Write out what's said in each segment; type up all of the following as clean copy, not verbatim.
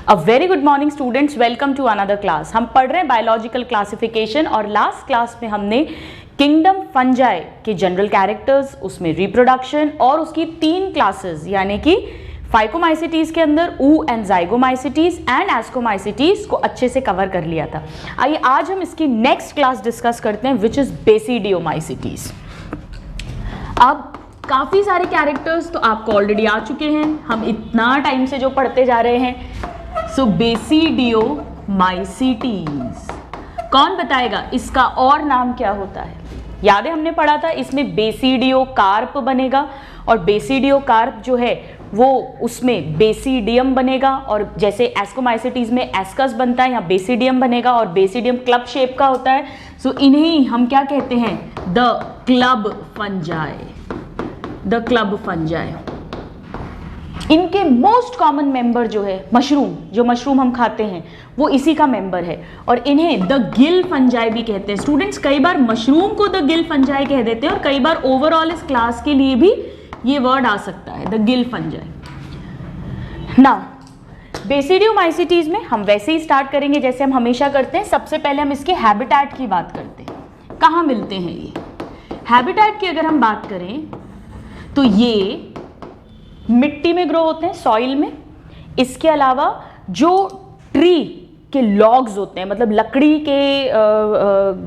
A very good morning students, welcome to another class. हम पढ़ रहे हैं बायोलॉजिकल क्लासिफिकेशन और लास्ट क्लास में हमने किंगडम फंजाई के जनरल कैरेक्टर्स, उसमें रिप्रोडक्शन और उसकी 3 क्लासेस यानी कि फाइकोमाइसिटीज के अंदर ऊ एंड जाइगोमाइसिटीज एंड एस्कोमाइसिटीज को अच्छे से कवर कर लिया था। आइए आज हम इसकी नेक्स्ट क्लास डिस्कस करते हैं विच इज बेसिडियोमाइसिटीज। अब काफ़ी सारे कैरेक्टर्स तो आपको ऑलरेडी आ चुके हैं, हम इतना टाइम से जो पढ़ते जा रहे हैं। सो बेसिडियोमाइसिटीज कौन बताएगा इसका और नाम क्या होता है? याद है हमने पढ़ा था, इसमें बेसिडियोकार्प बनेगा और बेसिडियोकार्प जो है वो उसमें बेसिडियम बनेगा और जैसे एस्कोमाइसिटीज में एस्कस बनता है यहाँ बेसिडियम बनेगा और बेसिडियम क्लब शेप का होता है। सो इन्हें हम क्या कहते हैं? The club fungi. The club fungi. इनके मोस्ट कॉमन मेंबर जो है मशरूम, जो मशरूम हम खाते हैं वो इसी का मेंबर है और इन्हें द गिल फंजाई भी कहते हैं। स्टूडेंट्स कई बार मशरूम को द गिल फंजाई कह देते हैं और कई बार ओवरऑल इस क्लास के लिए भी ये वर्ड आ सकता है, the Gill fungi. Now basidiomycetes में हम वैसे ही स्टार्ट करेंगे जैसे हम हमेशा करते हैं। सबसे पहले हम इसके हैबिटेट की बात करते हैं, कहाँ मिलते हैं ये। हैबिटेट की अगर हम बात करें तो ये मिट्टी में ग्रो होते हैं, सॉइल में। इसके अलावा जो ट्री के लॉग्स होते हैं, मतलब लकड़ी के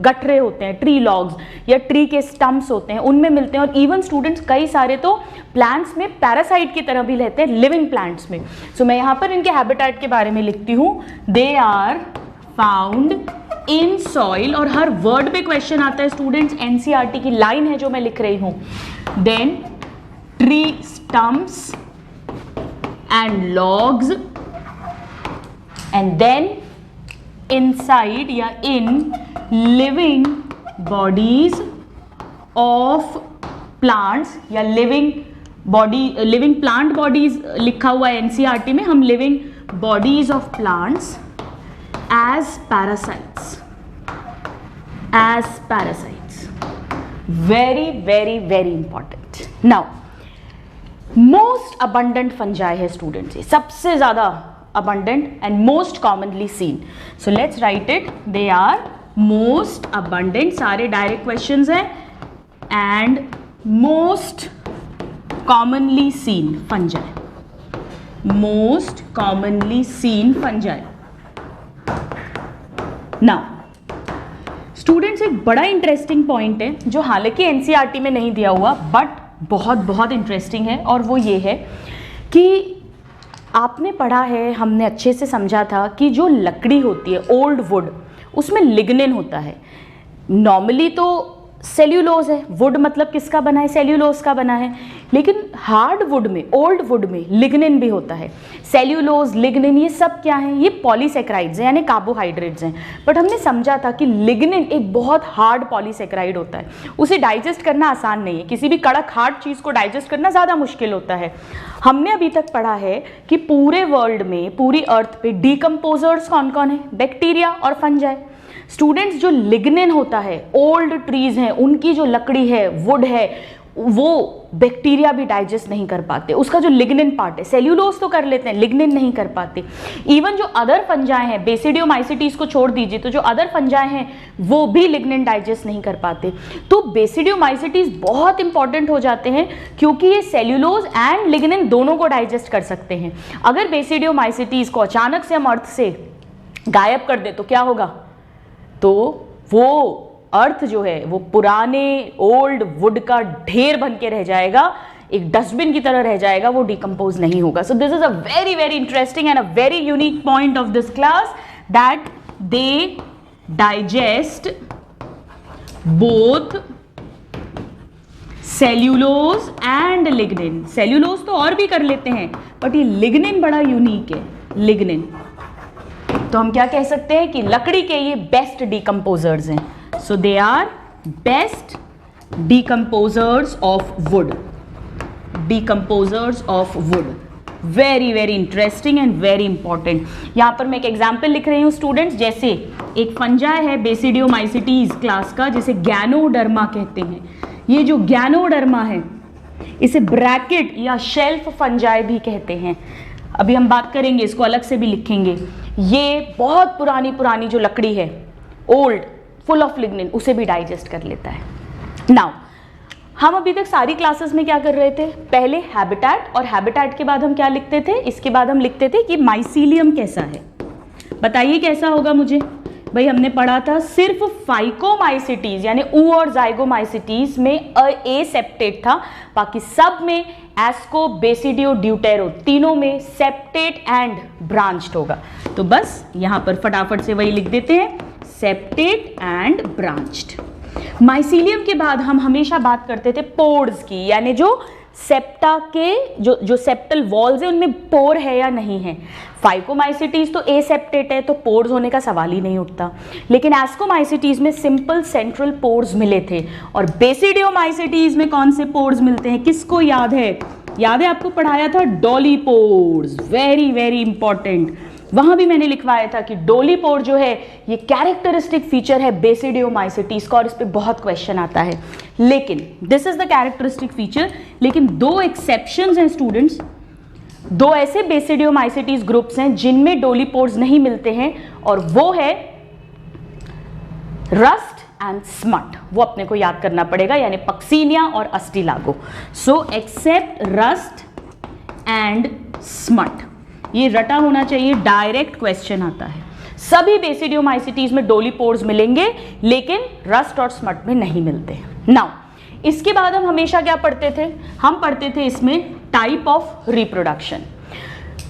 गठरे होते हैं, ट्री लॉग्स या ट्री के स्टम्प्स होते हैं, उनमें मिलते हैं। और इवन स्टूडेंट्स कई सारे तो प्लांट्स में पैरासाइट की तरह भी रहते हैं, लिविंग प्लांट्स में। सो मैं यहाँ पर इनके हैबिटेट के बारे में लिखती हूँ, they are found in soil. और हर वर्ड पे क्वेश्चन आता है स्टूडेंट्स, एनसीईआरटी की लाइन है जो मैं लिख रही हूँ। Then tree stumps and logs and then inside या in living bodies of plants या living plant bodies लिखा हुआ है एनसीईआरटी में, हम living bodies of plants as parasites very very very important. Now most abundant fungi है students, ये सबसे ज्यादा abundant and most commonly seen. So let's write it, they are most abundant, सारे डायरेक्ट क्वेश्चंस हैं, and most commonly seen fungi. Most commonly seen fungi. Now students एक बड़ा interesting point है जो हालांकि एनसीईआरटी में नहीं दिया हुआ बट बहुत बहुत इंटरेस्टिंग है, और वो ये है कि आपने पढ़ा है, हमने अच्छे से समझा था कि जो लकड़ी होती है ओल्ड वुड, उसमें लिग्निन होता है। नॉर्मली तो सेल्यूलोज है, वुड मतलब किसका बना है? सेल्यूलोज का बना है। लेकिन हार्ड वुड में, ओल्ड वुड में लिग्निन भी होता है। सेल्यूलोज, लिग्निन, ये सब क्या है? ये पॉलीसेक्राइड्स हैं यानी कार्बोहाइड्रेट्स हैं। बट हमने समझा था कि लिग्निन एक बहुत हार्ड पॉलीसेक्राइड होता है, उसे डाइजेस्ट करना आसान नहीं है। किसी भी कड़क हार्ड चीज़ को डाइजेस्ट करना ज़्यादा मुश्किल होता है। हमने अभी तक पढ़ा है कि पूरे वर्ल्ड में, पूरी अर्थ पे डिकम्पोजर्स कौन कौन है? बैक्टीरिया और फंजाई। स्टूडेंट्स जो लिग्निन होता है, ओल्ड ट्रीज हैं, उनकी जो लकड़ी है, वुड है, वो बैक्टीरिया भी डाइजेस्ट नहीं कर पाते। उसका जो लिग्निन पार्ट है, सेल्यूलोज तो कर लेते हैं, लिग्निन नहीं कर पाते। इवन जो अदर फंजाई हैं, बेसिडियोमाइसिटीज को छोड़ दीजिए, तो जो अदर फंजाई हैं वो भी लिग्निन डाइजेस्ट नहीं कर पाते। तो बेसिडियोमाइसिटीज बहुत इंपॉर्टेंट हो जाते हैं क्योंकि ये सेल्यूलोज एंड लिग्निन दोनों को डाइजेस्ट कर सकते हैं। अगर बेसिडियोमाइसिटीज को अचानक से हम अर्थ से गायब कर दे तो क्या होगा? तो वो अर्थ जो है वो पुराने ओल्ड वुड का ढेर बन के रह जाएगा, एक डस्टबिन की तरह रह जाएगा, वो डिकम्पोज नहीं होगा। सो this is a very very interesting and a very unique point of this class, that they digest both cellulose and lignin. Cellulose तो और भी कर लेते हैं बट ये लिग्निन बड़ा यूनिक है। लिग्निन तो हम क्या कह सकते हैं कि लकड़ी के ये बेस्ट डिकम्पोजर्स हैं। So they are best decomposers of wood. Decomposers of wood, very very interesting and very important. यहाँ पर मैं एक एग्जाम्पल लिख रही हूँ स्टूडेंट्स, जैसे एक फंजाई है बेसिडियोमाइसिटीज क्लास का, जिसे गैनोडर्मा कहते हैं। ये जो गैनोडर्मा है इसे ब्रैकेट या शेल्फ फंजाई भी कहते हैं। अभी हम बात करेंगे, इसको अलग से भी लिखेंगे। ये बहुत पुरानी पुरानी जो लकड़ी है, ओल्ड, फुल ऑफ लिग्निन, उसे भी डाइजेस्ट कर लेता है। नाउ हम अभी तक सारी क्लासेस में क्या कर रहे थे, पहले हैबिटेट, और हैबिटेट के बाद हम क्या लिखते थे, इसके बाद हम लिखते थे कि माइसीलियम कैसा है। बताइए कैसा होगा मुझे। भाई हमने पढ़ा था सिर्फ फाइकोमाइसिटीज यानी ऊ और जाइगोमाइसिटीज में ए सेप्टेट था, बाकी सब में एस्को, बेसिडियो, ड्यूटेरो, तीनों में सेप्टेट एंड ब्रांच्ड होगा। तो बस यहां पर फटाफट से वही लिख देते हैं, सेप्टेट एंड ब्रांच्ड। माइसीलियम के बाद हम हमेशा बात करते थे पोर्स की, यानी जो सेप्टा के जो सेप्टल वॉल्स है उनमें पोर है या नहीं है। फाइकोमाइसिटीज तो एसेप्टेट है, तो पोर्स होने का सवाल ही नहीं उठता, लेकिन एस्कोमाइसिटीज में सिंपल सेंट्रल पोर्स मिले थे। और बेसिडियोमाइसिटीज में कौन से पोर्स मिलते हैं, किसको याद है? याद है आपको पढ़ाया था डोली पोर्स, वेरी वेरी इंपॉर्टेंट। वहां भी मैंने लिखवाया था कि डोली पोर जो है ये कैरेक्टरिस्टिक फीचर है बेसिडियोमाइसिटीज का, और इस पे बहुत क्वेश्चन आता है। लेकिन this is the characteristic feature, लेकिन दो एक्सेप्शंस हैं स्टूडेंट्स, दो ऐसे बेसिडियोमाइसिटीज ग्रुप्स हैं जिनमें डोली पोर्स नहीं मिलते हैं, और वो है रस्ट एंड स्मट। वो अपने को याद करना पड़ेगा, यानी पक्सीनिया और Ustilago. So except rust and smut, ये रटा होना चाहिए, डायरेक्ट क्वेश्चन आता है। सभी बेसिडियोमाइसिटीज में डोली पोर्स मिलेंगे, लेकिन रस्ट और स्मट में नहीं मिलते। नाउ इसके बाद हम हमेशा क्या पढ़ते थे, हम पढ़ते थे इसमें टाइप ऑफ रिप्रोडक्शन।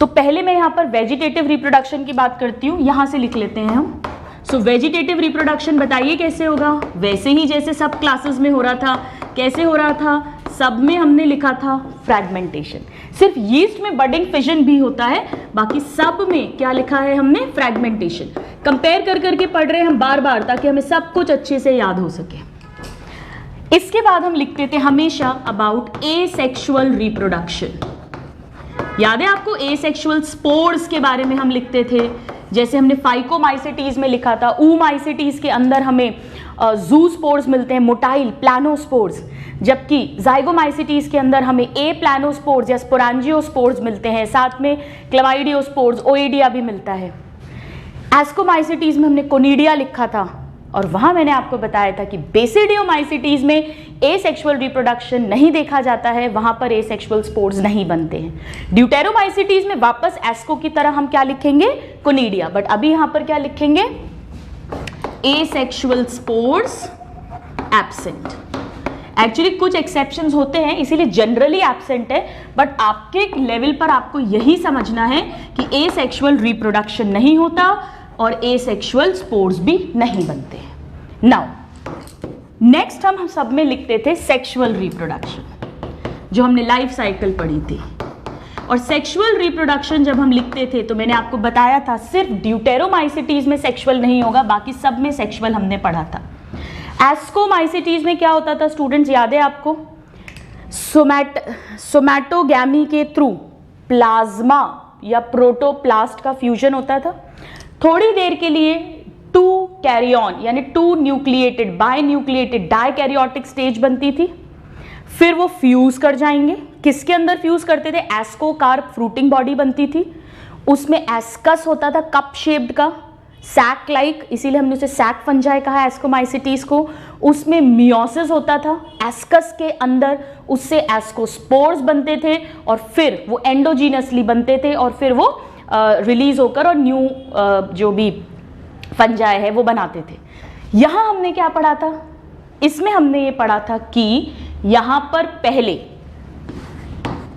तो पहले मैं यहां पर वेजिटेटिव रिप्रोडक्शन की बात करती हूं, यहां से लिख लेते हैं हम। सो वेजिटेटिव रिप्रोडक्शन बताइए कैसे होगा, वैसे ही जैसे सब क्लासेस में हो रहा था। कैसे हो रहा था? सब में हमने लिखा था फ्रैगमेंटेशन। सिर्फ यीस्ट में बडिंग फिजन भी होता है, बाकी सब में क्या लिखा है हमने? फ्रैगमेंटेशन। कंपेयर कर करके पढ़ रहे हैं हम बार बार, ताकि हमें सब कुछ अच्छे से याद हो सके। इसके बाद हम लिखते थे हमेशा अबाउट एसेक्सुअल रिप्रोडक्शन। याद है आपको? एसेक्सुअल स्पोर्स के बारे में हम लिखते थे, जैसे हमने फाइकोमाइसिटीज में लिखा था। ऊमाइसिटीज के अंदर हमें जू स्पोर्स मिलते हैं, मोटाइल प्लानोस्पोर्स, जबकि जाइगोमाइसिटीज के अंदर हमें ए प्लानोस्पोर्स या स्पोरांजियोस्पोर्स मिलते हैं, साथ में क्लेमाइडियोस्पोर्स, ओएडिया भी मिलता है। एस्कोमाइसिटीज में हमने कोनिडिया लिखा था, और वहां मैंने आपको बताया था कि बेसिडियोमाइसिटीज में एसेक्सुअल रिप्रोडक्शन नहीं देखा जाता है, वहां पर एसेक्सुअल स्पोर्स नहीं बनते हैं। ड्यूटेरोमाइसिटीज में वापस एस्को की तरह हम क्या लिखेंगे? कोनिडिया। बट अभी यहां पर क्या लिखेंगे? Asexual spores absent. एक्चुअली कुछ एक्सेप्शंस होते हैं, इसीलिए जनरली एब्सेंट है, बट आपके नेवल पर आपको यही समझना है कि एसेक्सुअल रिप्रोडक्शन नहीं होता और एसेक्सुअल स्पोर्स भी नहीं बनते हैं। नाउ नेक्स्ट हम सब में लिखते थे सेक्सुअल रिप्रोडक्शन, जो हमने लाइफ साइकिल पढ़ी थी। और सेक्सुअल रिप्रोडक्शन जब हम लिखते थे तो मैंने आपको बताया था सिर्फ ड्यूटेरोमाइसिटीज में सेक्सुअल नहीं होगा, बाकी सब में सेक्सुअल हमने पढ़ा था। एस्कोमाइसिटीज में क्या होता था स्टूडेंट्स, याद है आपको? सोमैटोगैमी के थ्रू प्लाज्मा या प्रोटोप्लास्ट का फ्यूजन होता था। थोड़ी देर के लिए टू कैरियन यानी two nucleated binucleated dikaryotic stage बनती थी, फिर वो फ्यूज कर जाएंगे। किसके अंदर फ्यूज करते थे? एस्कोकार्प फ्रूटिंग बॉडी बनती थी, उसमें एस्कस होता था कप शेप्ड का, सैक लाइक, इसीलिए हमने उसे सैक फंजाई कहा एस्कोमाइसिटीज को। उसमें मियोसिस होता था एस्कस के अंदर, उससे एस्कोस्पोर्स बनते थे, और फिर वो एंडोजीनसली बनते थे, और फिर वो रिलीज होकर और न्यू जो भी फंजाई है वो बनाते थे। यहां हमने क्या पढ़ा था? इसमें हमने ये पढ़ा था कि यहां पर पहले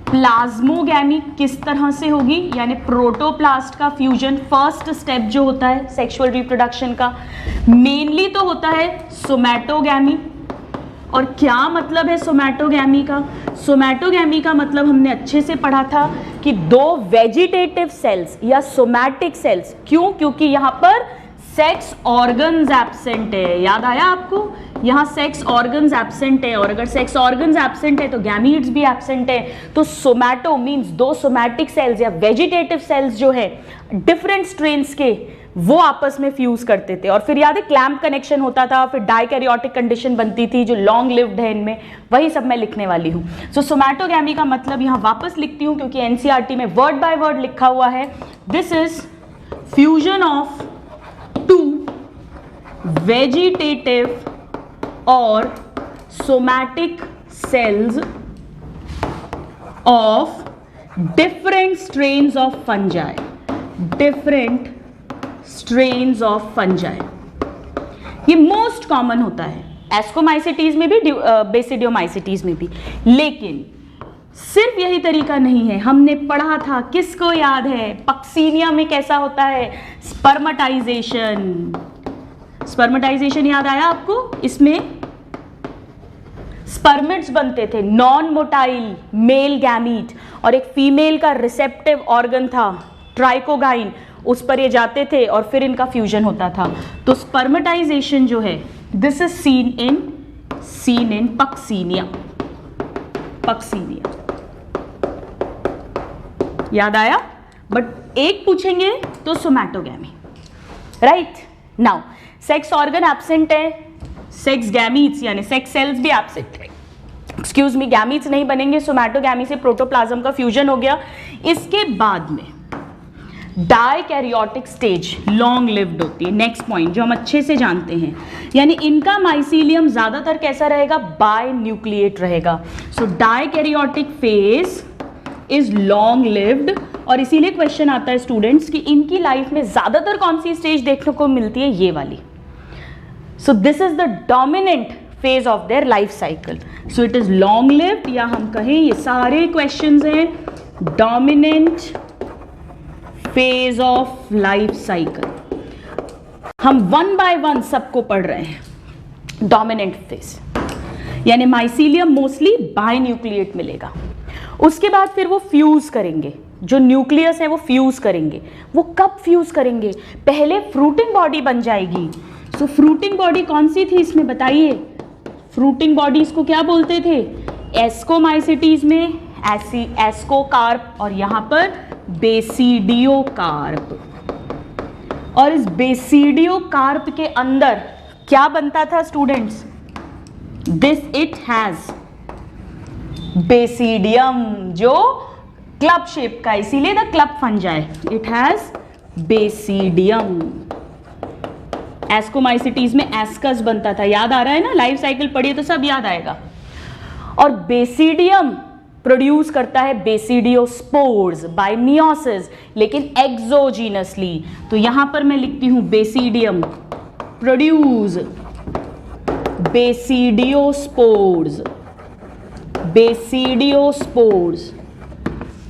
प्लाज्मोगैमी किस तरह से होगी, यानी प्रोटोप्लास्ट का फ्यूजन फर्स्ट स्टेप जो होता है सेक्सुअल रिप्रोडक्शन का, मेनली तो होता है सोमैटोगैमी। और क्या मतलब है सोमैटोगैमी का? सोमैटोगैमी का मतलब हमने अच्छे से पढ़ा था कि दो वेजिटेटिव सेल्स या सोमैटिक सेल्स, क्यों? क्योंकि यहां पर सेक्स ऑर्गन्स एब्सेंट है। याद आया आपको? यहाँ सेक्स ऑर्गन्स एब्सेंट है, और अगर सेक्स ऑर्गन्स एब्सेंट है तो गैमीट्स भी एब्सेंट है। तो सोमैटो मीन्स दो सोमैटिक सेल्स या वेजिटेटिव सेल्स जो है डिफरेंट स्ट्रेन्स के वो आपस में फ्यूज करते थे, और फिर याद है क्लैम्प कनेक्शन होता था, फिर डाइकैरियोटिक कंडीशन बनती थी जो लॉन्ग लिव्ड है इनमें, वही सब मैं लिखने वाली हूँ। सो सोमैटोगैमी का मतलब यहाँ वापस लिखती हूँ क्योंकि एनसीईआरटी में वर्ड बाय वर्ड लिखा हुआ है, this is fusion of two vegetative और somatic cells of different strains of fungi, different strains of fungi। ये मोस्ट कॉमन होता है एस्कोमाइसिटीज में भी, बेसिडियोमाइसिटीज में भी, लेकिन सिर्फ यही तरीका नहीं है। हमने पढ़ा था, किसको याद है, पक्सीनिया में कैसा होता है, स्पर्मेटाइजेशन। स्पर्मेटाइजेशन याद आया आपको? इसमें स्पर्मिड्स बनते थे, नॉन मोटाइल मेल गैमीट, और एक फीमेल का रिसेप्टिव ऑर्गन था ट्राइकोगाइन, उस पर ये जाते थे और फिर इनका फ्यूजन होता था। तो स्पर्मेटाइजेशन जो है, this is seen in Puccinia. Puccinia याद आया? बट एक पूछेंगे तो somatogamy, right. Now sex organ absent है, सेक्स गैमीट्स यानी सेक्स सेल्स भी एब्सेंट है, एक्सक्यूज मी, गैमीट्स नहीं बनेंगे, सोमैटोगैमी से प्रोटोप्लाज्म का फ्यूजन हो गया। इसके बाद में डाइकैरियोटिक स्टेज लॉन्ग लिव्ड होती है, नेक्स्ट पॉइंट जो हम अच्छे से जानते हैं, यानी इनका माइसीलियम ज्यादातर कैसा रहेगा, बाय न्यूक्लिएट रहेगा। So dikaryotic phase is long lived, और इसीलिए क्वेश्चन आता है स्टूडेंट्स कि इनकी लाइफ में ज्यादातर कौन सी स्टेज देखने को मिलती है, ये वाली। So this is the dominant phase of their life cycle. So it is long lived, या हम कहें ये सारे questions हैं dominant phase of life cycle। हम one by one सबको पढ़ रहे हैं। dominant phase यानी माइसीलियम मोस्टली बाइन्यूक्लिएट मिलेगा, उसके बाद फिर वो फ्यूज करेंगे, जो न्यूक्लियस है वो फ्यूज करेंगे। वो कब फ्यूज करेंगे, पहले फ्रूटिंग बॉडी बन जाएगी। तो फ्रूटिंग बॉडी कौन सी थी इसमें बताइए, फ्रूटिंग बॉडीज को क्या बोलते थे, एस्कोमाइसिटीज में एस्कोकार्प, और यहां पर बेसिडियोकार्प। और इस बेसिडियोकार्प के अंदर क्या बनता था students, this it has basidium, जो क्लब शेप का, इसीलिए the club fungi, it has basidium. Ascomycetes में एस्कस बनता था, याद आ रहा है ना, लाइफ साइकिल पढ़िए तो सब याद आएगा। और बेसिडियम प्रोड्यूस करता है बेसिडियोस्पोर्स बाय मियोसिस, लेकिन एक्सोजीनसली। तो यहां पर मैं लिखती हूं basidium produce basidiospores, basidiospores,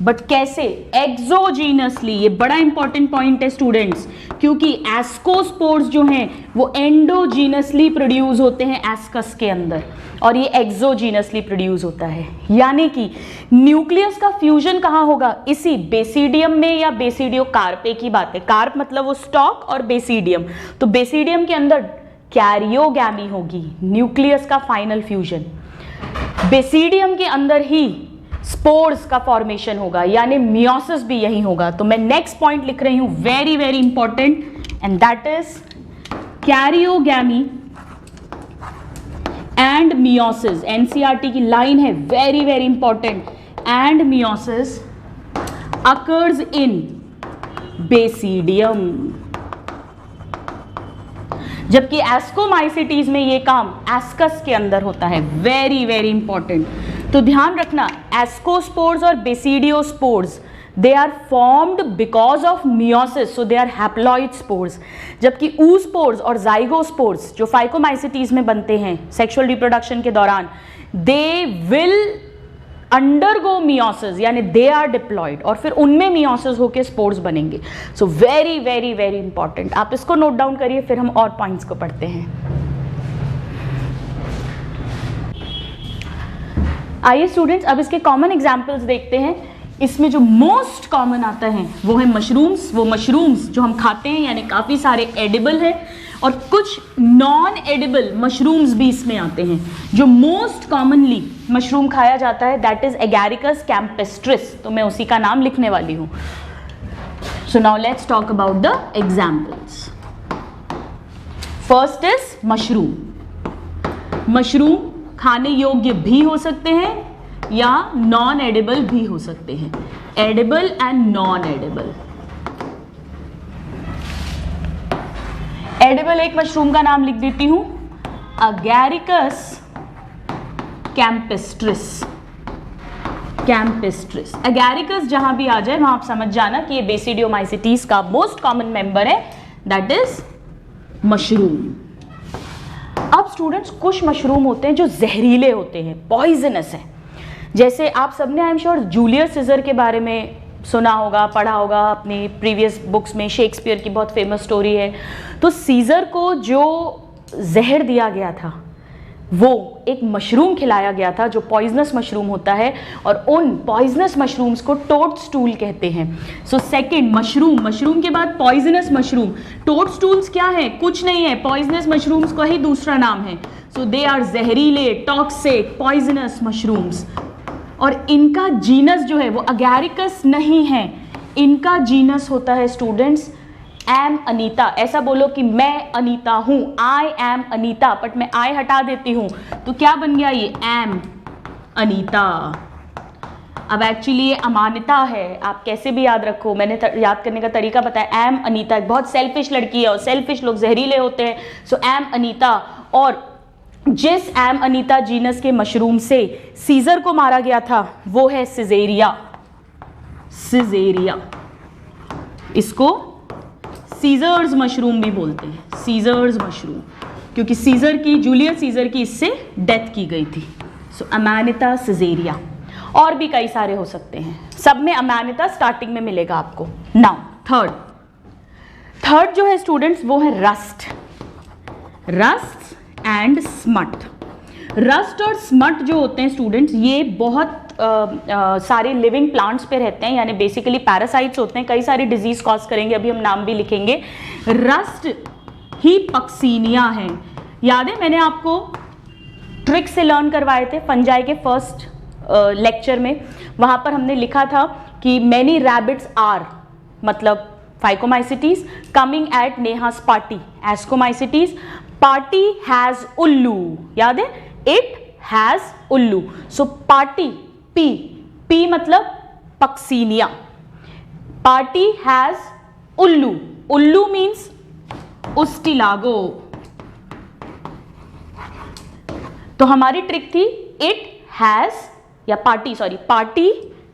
but कैसे, एक्सोजीनसली। ये बड़ा इंपॉर्टेंट पॉइंट है स्टूडेंट्स, क्योंकि एस्कोस्पोर्स जो हैं वो एंडोजीनसली प्रोड्यूस होते हैं एस्कस के अंदर, और ये एक्सोजीनसली प्रोड्यूस होता है। यानी कि न्यूक्लियस का फ्यूजन कहाँ होगा, इसी बेसिडियम में या बेसिडियोकार्प, एक ही बात है, कार्प मतलब वो स्टॉक और बेसिडियम, तो बेसिडियम के अंदर कैरियोगैमी होगी, न्यूक्लियस का फाइनल फ्यूजन। बेसिडियम के अंदर ही स्पोर्स का फॉर्मेशन होगा, यानी मियोसिस भी यही होगा। तो मैं नेक्स्ट पॉइंट लिख रही हूं, very very important, and that is karyogamy and meiosis. NCERT की लाइन है, very very important, and meiosis occurs in basidium, जबकि एस्कोमाइसिटीज में ये काम एस्कस के अंदर होता है। वेरी वेरी इंपॉर्टेंट, तो ध्यान रखना, एस्कोस्पोर्स और basidiospores they are formed because of meiosis, so they are haploid spores, जबकि ऊस्पोर्स और जाइगोस्पोर्स जो फाइकोमाइसिटीज में बनते हैं सेक्सुअल रिप्रोडक्शन के दौरान, दे विल अंडरगो मियोसिस, यानी दे आर डिप्लॉयड, और फिर उनमें मियोसिस होकर स्पोर्स बनेंगे। सो वेरी वेरी वेरी इंपॉर्टेंट, आप इसको नोट डाउन करिए, फिर हम और पॉइंट्स को पढ़ते हैं। आइए स्टूडेंट्स, अब इसके कॉमन एग्जाम्पल्स देखते हैं। इसमें जो मोस्ट कॉमन आता है वो है मशरूम्स। वो मशरूम्स जो हम खाते हैं, यानी काफ़ी सारे एडिबल हैं और कुछ नॉन एडिबल मशरूम्स भी इसमें आते हैं। जो मोस्ट कॉमनली मशरूम खाया जाता है दैट इज एगैरिकस कैम्पेस्ट्रिस, तो मैं उसी का नाम लिखने वाली हूँ। So now let's talk about the examples. First is mushroom. Mushroom खाने योग्य भी हो सकते हैं या नॉन एडिबल भी हो सकते हैं. Edible and non edible. Edible एक मशरूम का नाम लिख देती हूं, अगैरिकस कैम्पेस्ट्रिस. कैम्पेस्ट्रिस, अगैरिकस जहां भी आ जाए वहां आप समझ जाना कि ये बेसिडियोमाइसिटीज का मोस्ट कॉमन मेंबर है, दैट इज मशरूम. अब स्टूडेंट्स कुछ मशरूम होते हैं जो जहरीले होते हैं, पॉइजनस है. जैसे आप सबने I am sure Julius Caesar के बारे में सुना होगा, पढ़ा होगा अपनी प्रीवियस बुक्स में. शेक्सपियर की बहुत फेमस स्टोरी है. तो सीजर को जो जहर दिया गया था वो एक मशरूम खिलाया गया था जो पॉइजनस मशरूम होता है, और उन पॉइजनस मशरूम्स को टोडस्टूल कहते हैं. सो सेकंड मशरूम, मशरूम के बाद पॉइजनस मशरूम. टोडस्टूल्स क्या है? कुछ नहीं है, पॉइजनस मशरूम्स का ही दूसरा नाम है. सो दे आर जहरीले, टॉक्सिक, पॉइजनस मशरूम्स. और इनका जीनस जो है वो अगैरिकस नहीं है, इनका जीनस होता है स्टूडेंट्स एम अनीता. ऐसा बोलो कि मैं अनीता हूं, आई एम अनीता, बट मैं आई हटा देती हूं तो क्या बन गया ये एम अनीता. अब एक्चुअली ये अमानिता है, आप कैसे भी याद रखो, मैंने याद करने का तरीका बताया. एम अनीता एक बहुत सेल्फिश लड़की है और सेल्फिश लोग जहरीले होते हैं. सो एम अनीता. और जिस एम अनीता जीनस के मशरूम से सीजर को मारा गया था वो है सिजेरिया. सिजेरिया, इसको सीजर्स मशरूम भी बोलते हैं, सीजर्स मशरूम, क्योंकि सीजर की, जूलियस सीजर की इससे डेथ की गई थी. सो अमानिता सिजेरिया. और भी कई सारे हो सकते हैं, सब में अमानिता स्टार्टिंग में मिलेगा आपको. नाउ थर्ड जो है स्टूडेंट्स वो है rust. Rust and smut. Rust और स्मट जो होते हैं स्टूडेंट्स ये बहुत सारे लिविंग प्लांट्स पे रहते हैं, यानी बेसिकली पैरासाइट्स होते हैं, कई सारी डिजीज कॉज करेंगे, अभी हम नाम भी लिखेंगे. रस्ट ही पक्सीनिया है. याद है मैंने आपको ट्रिक से लर्न करवाए थे फंजाई के फर्स्ट लेक्चर में. वहां पर हमने लिखा था कि मैनी रैबिट्स आर, मतलब phycomycetes, coming at नेहास party ascomycetes. Party has उल्लू, याद है, इट हैज उल्लू. सो पार्टी, पी, पी मतलब पक्सीनिया. पार्टी हैज उल्लू. उल्लू मीन्स उस्टिलागो. तो हमारी ट्रिक थी इट हैज, या पार्टी, सॉरी, पार्टी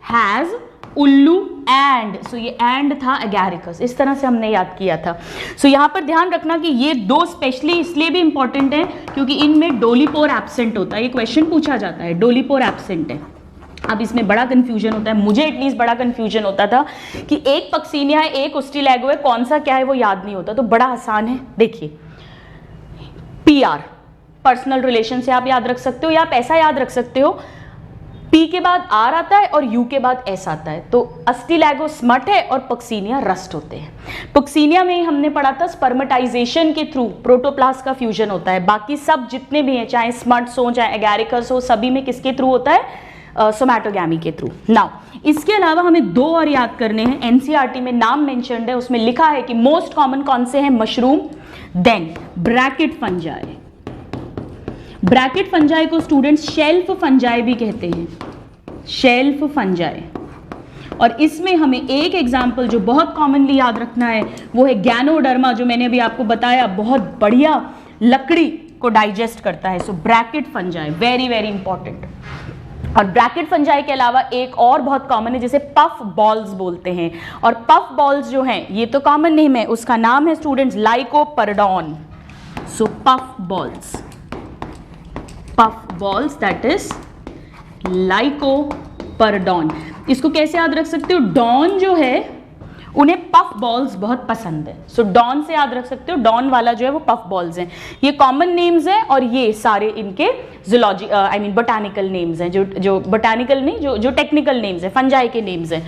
हैज उल्लू एंड. सो ये एंड था एगैरिकस. इस तरह से हमने याद किया था. सो यहां पर ध्यान रखना कि ये दो स्पेशली इसलिए भी इंपॉर्टेंट है क्योंकि इनमें डोलीपोर एब्सेंट होता है. ये क्वेश्चन पूछा जाता है, डोलीपोर एब्सेंट है. अब इसमें बड़ा कंफ्यूजन होता है, मुझे एटलीस्ट बड़ा कंफ्यूजन होता था कि एक पक्सीनिया है, एक उस्टिलैगो है, कौन सा क्या है वो याद नहीं होता. तो बड़ा आसान है, देखिए PR पर्सनल रिलेशन से आप याद रख सकते हो, या आप ऐसा याद रख सकते हो P के बाद R आता है और U के बाद S आता है. तो अस्टिलैगो स्मट है और पक्सीनिया रस्ट होते हैं. पक्सीनिया में हमने पढ़ा था स्पर्मेटाइजेशन के थ्रू प्रोटोप्लास्ट का फ्यूजन होता है. बाकी सब जितने भी हैं, चाहे स्मट्स हो चाहे एगैरिकस हो, सभी में किसके थ्रू होता है? सोमैटोगैमी के थ्रू. नाउ इसके अलावा हमें दो और याद करने हैं. एनसीईआरटी में नाम मेंशन्ड है, उसमें लिखा है कि मोस्ट कॉमन कौन से हैं? Mushroom, then bracket fungi. Bracket fungi को स्टूडेंट्स शेल्फ फंजाई भी कहते हैं, शेल्फ फंजाई. और इसमें हमें एक एग्जाम्पल जो बहुत कॉमनली याद रखना है वो है गैनोडर्मा, जो मैंने अभी आपको बताया बहुत बढ़िया लकड़ी को डाइजेस्ट करता है. So bracket fungi very very important. और ब्रैकेट फंजाई के अलावा एक और बहुत कॉमन है जिसे पफ बॉल्स बोलते हैं. और पफ बॉल्स जो हैं ये तो कॉमन नेम है, उसका नाम है students Lycoperdon. So puff balls, puff balls that is Lycoperdon. इसको कैसे याद रख सकते हो? डॉन जो है उन्हें पफ बॉल्स बहुत पसंद है. सो डॉन से याद रख सकते हो, डॉन वाला जो है वो पफ बॉल्स हैं. ये कॉमन नेम्स हैं और ये सारे इनके zoology I mean botanical names हैं, जो बोटानिकल नहीं, जो टेक्निकल नेम्स हैं, फंजाई के नेम्स हैं.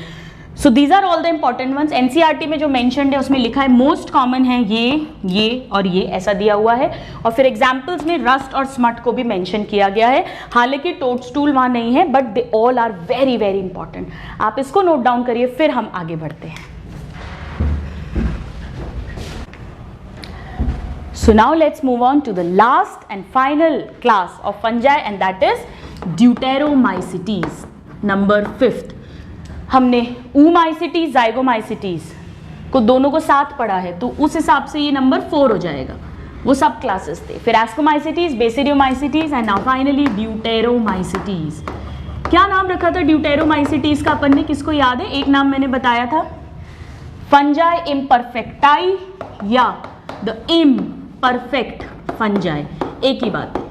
So these are all the important ones. NCERT में जो मेंशन्ड है उसमें लिखा है मोस्ट कॉमन है ये और ये ऐसा दिया हुआ है. और फिर एग्जाम्पल्स में रस्ट और स्मट को भी मेंशन किया गया है. हालांकि टोडस्टूल वहां नहीं है, but they all are very very important. आप इसको नोट डाउन करिए, फिर हम आगे बढ़ते हैं. So now let's move on to the last and final class of fungi and that is Deuteromycetes, number 5th. हमने oomacetes, zygomacetes को दोनों को साथ पढ़ा है तो उस हिसाब से ये नंबर 4 हो जाएगा, वो सब क्लासेस थे. फिर Ascomycetes, Basidiomycetes and now finally Deuteromycetes. क्या नाम रखा था Deuteromycetes का अपन ने, किसको याद है? एक नाम मैंने बताया था, Fungi imperfecti या द imperfect fungi. एक ही बात है,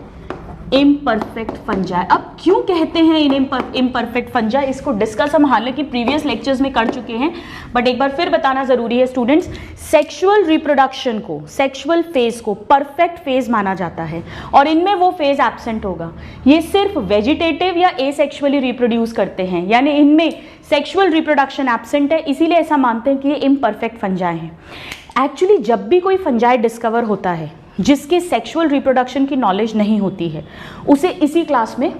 imperfect fungi. अब क्यों कहते हैं इन imperfect fungi, इसको डिस्कस हम हालांकि प्रीवियस लेक्चर्स में कर चुके हैं, बट एक बार फिर बताना जरूरी है स्टूडेंट्स. सेक्सुअल रिप्रोडक्शन को, सेक्सुअल फेज को परफेक्ट फेज माना जाता है और इनमें वो फेज एब्सेंट होगा. ये सिर्फ वेजिटेटिव या एसेक्सुअली रिप्रोड्यूस करते हैं, यानी इनमें सेक्सुअल रिप्रोडक्शन एब्सेंट है, इसीलिए ऐसा मानते हैं कि ये इम्परफेक्ट फंजाई हैं. एक्चुअली जब भी कोई फंजाई डिस्कवर होता है जिसके सेक्सुअल रिप्रोडक्शन की नॉलेज नहीं होती है, उसे इसी क्लास में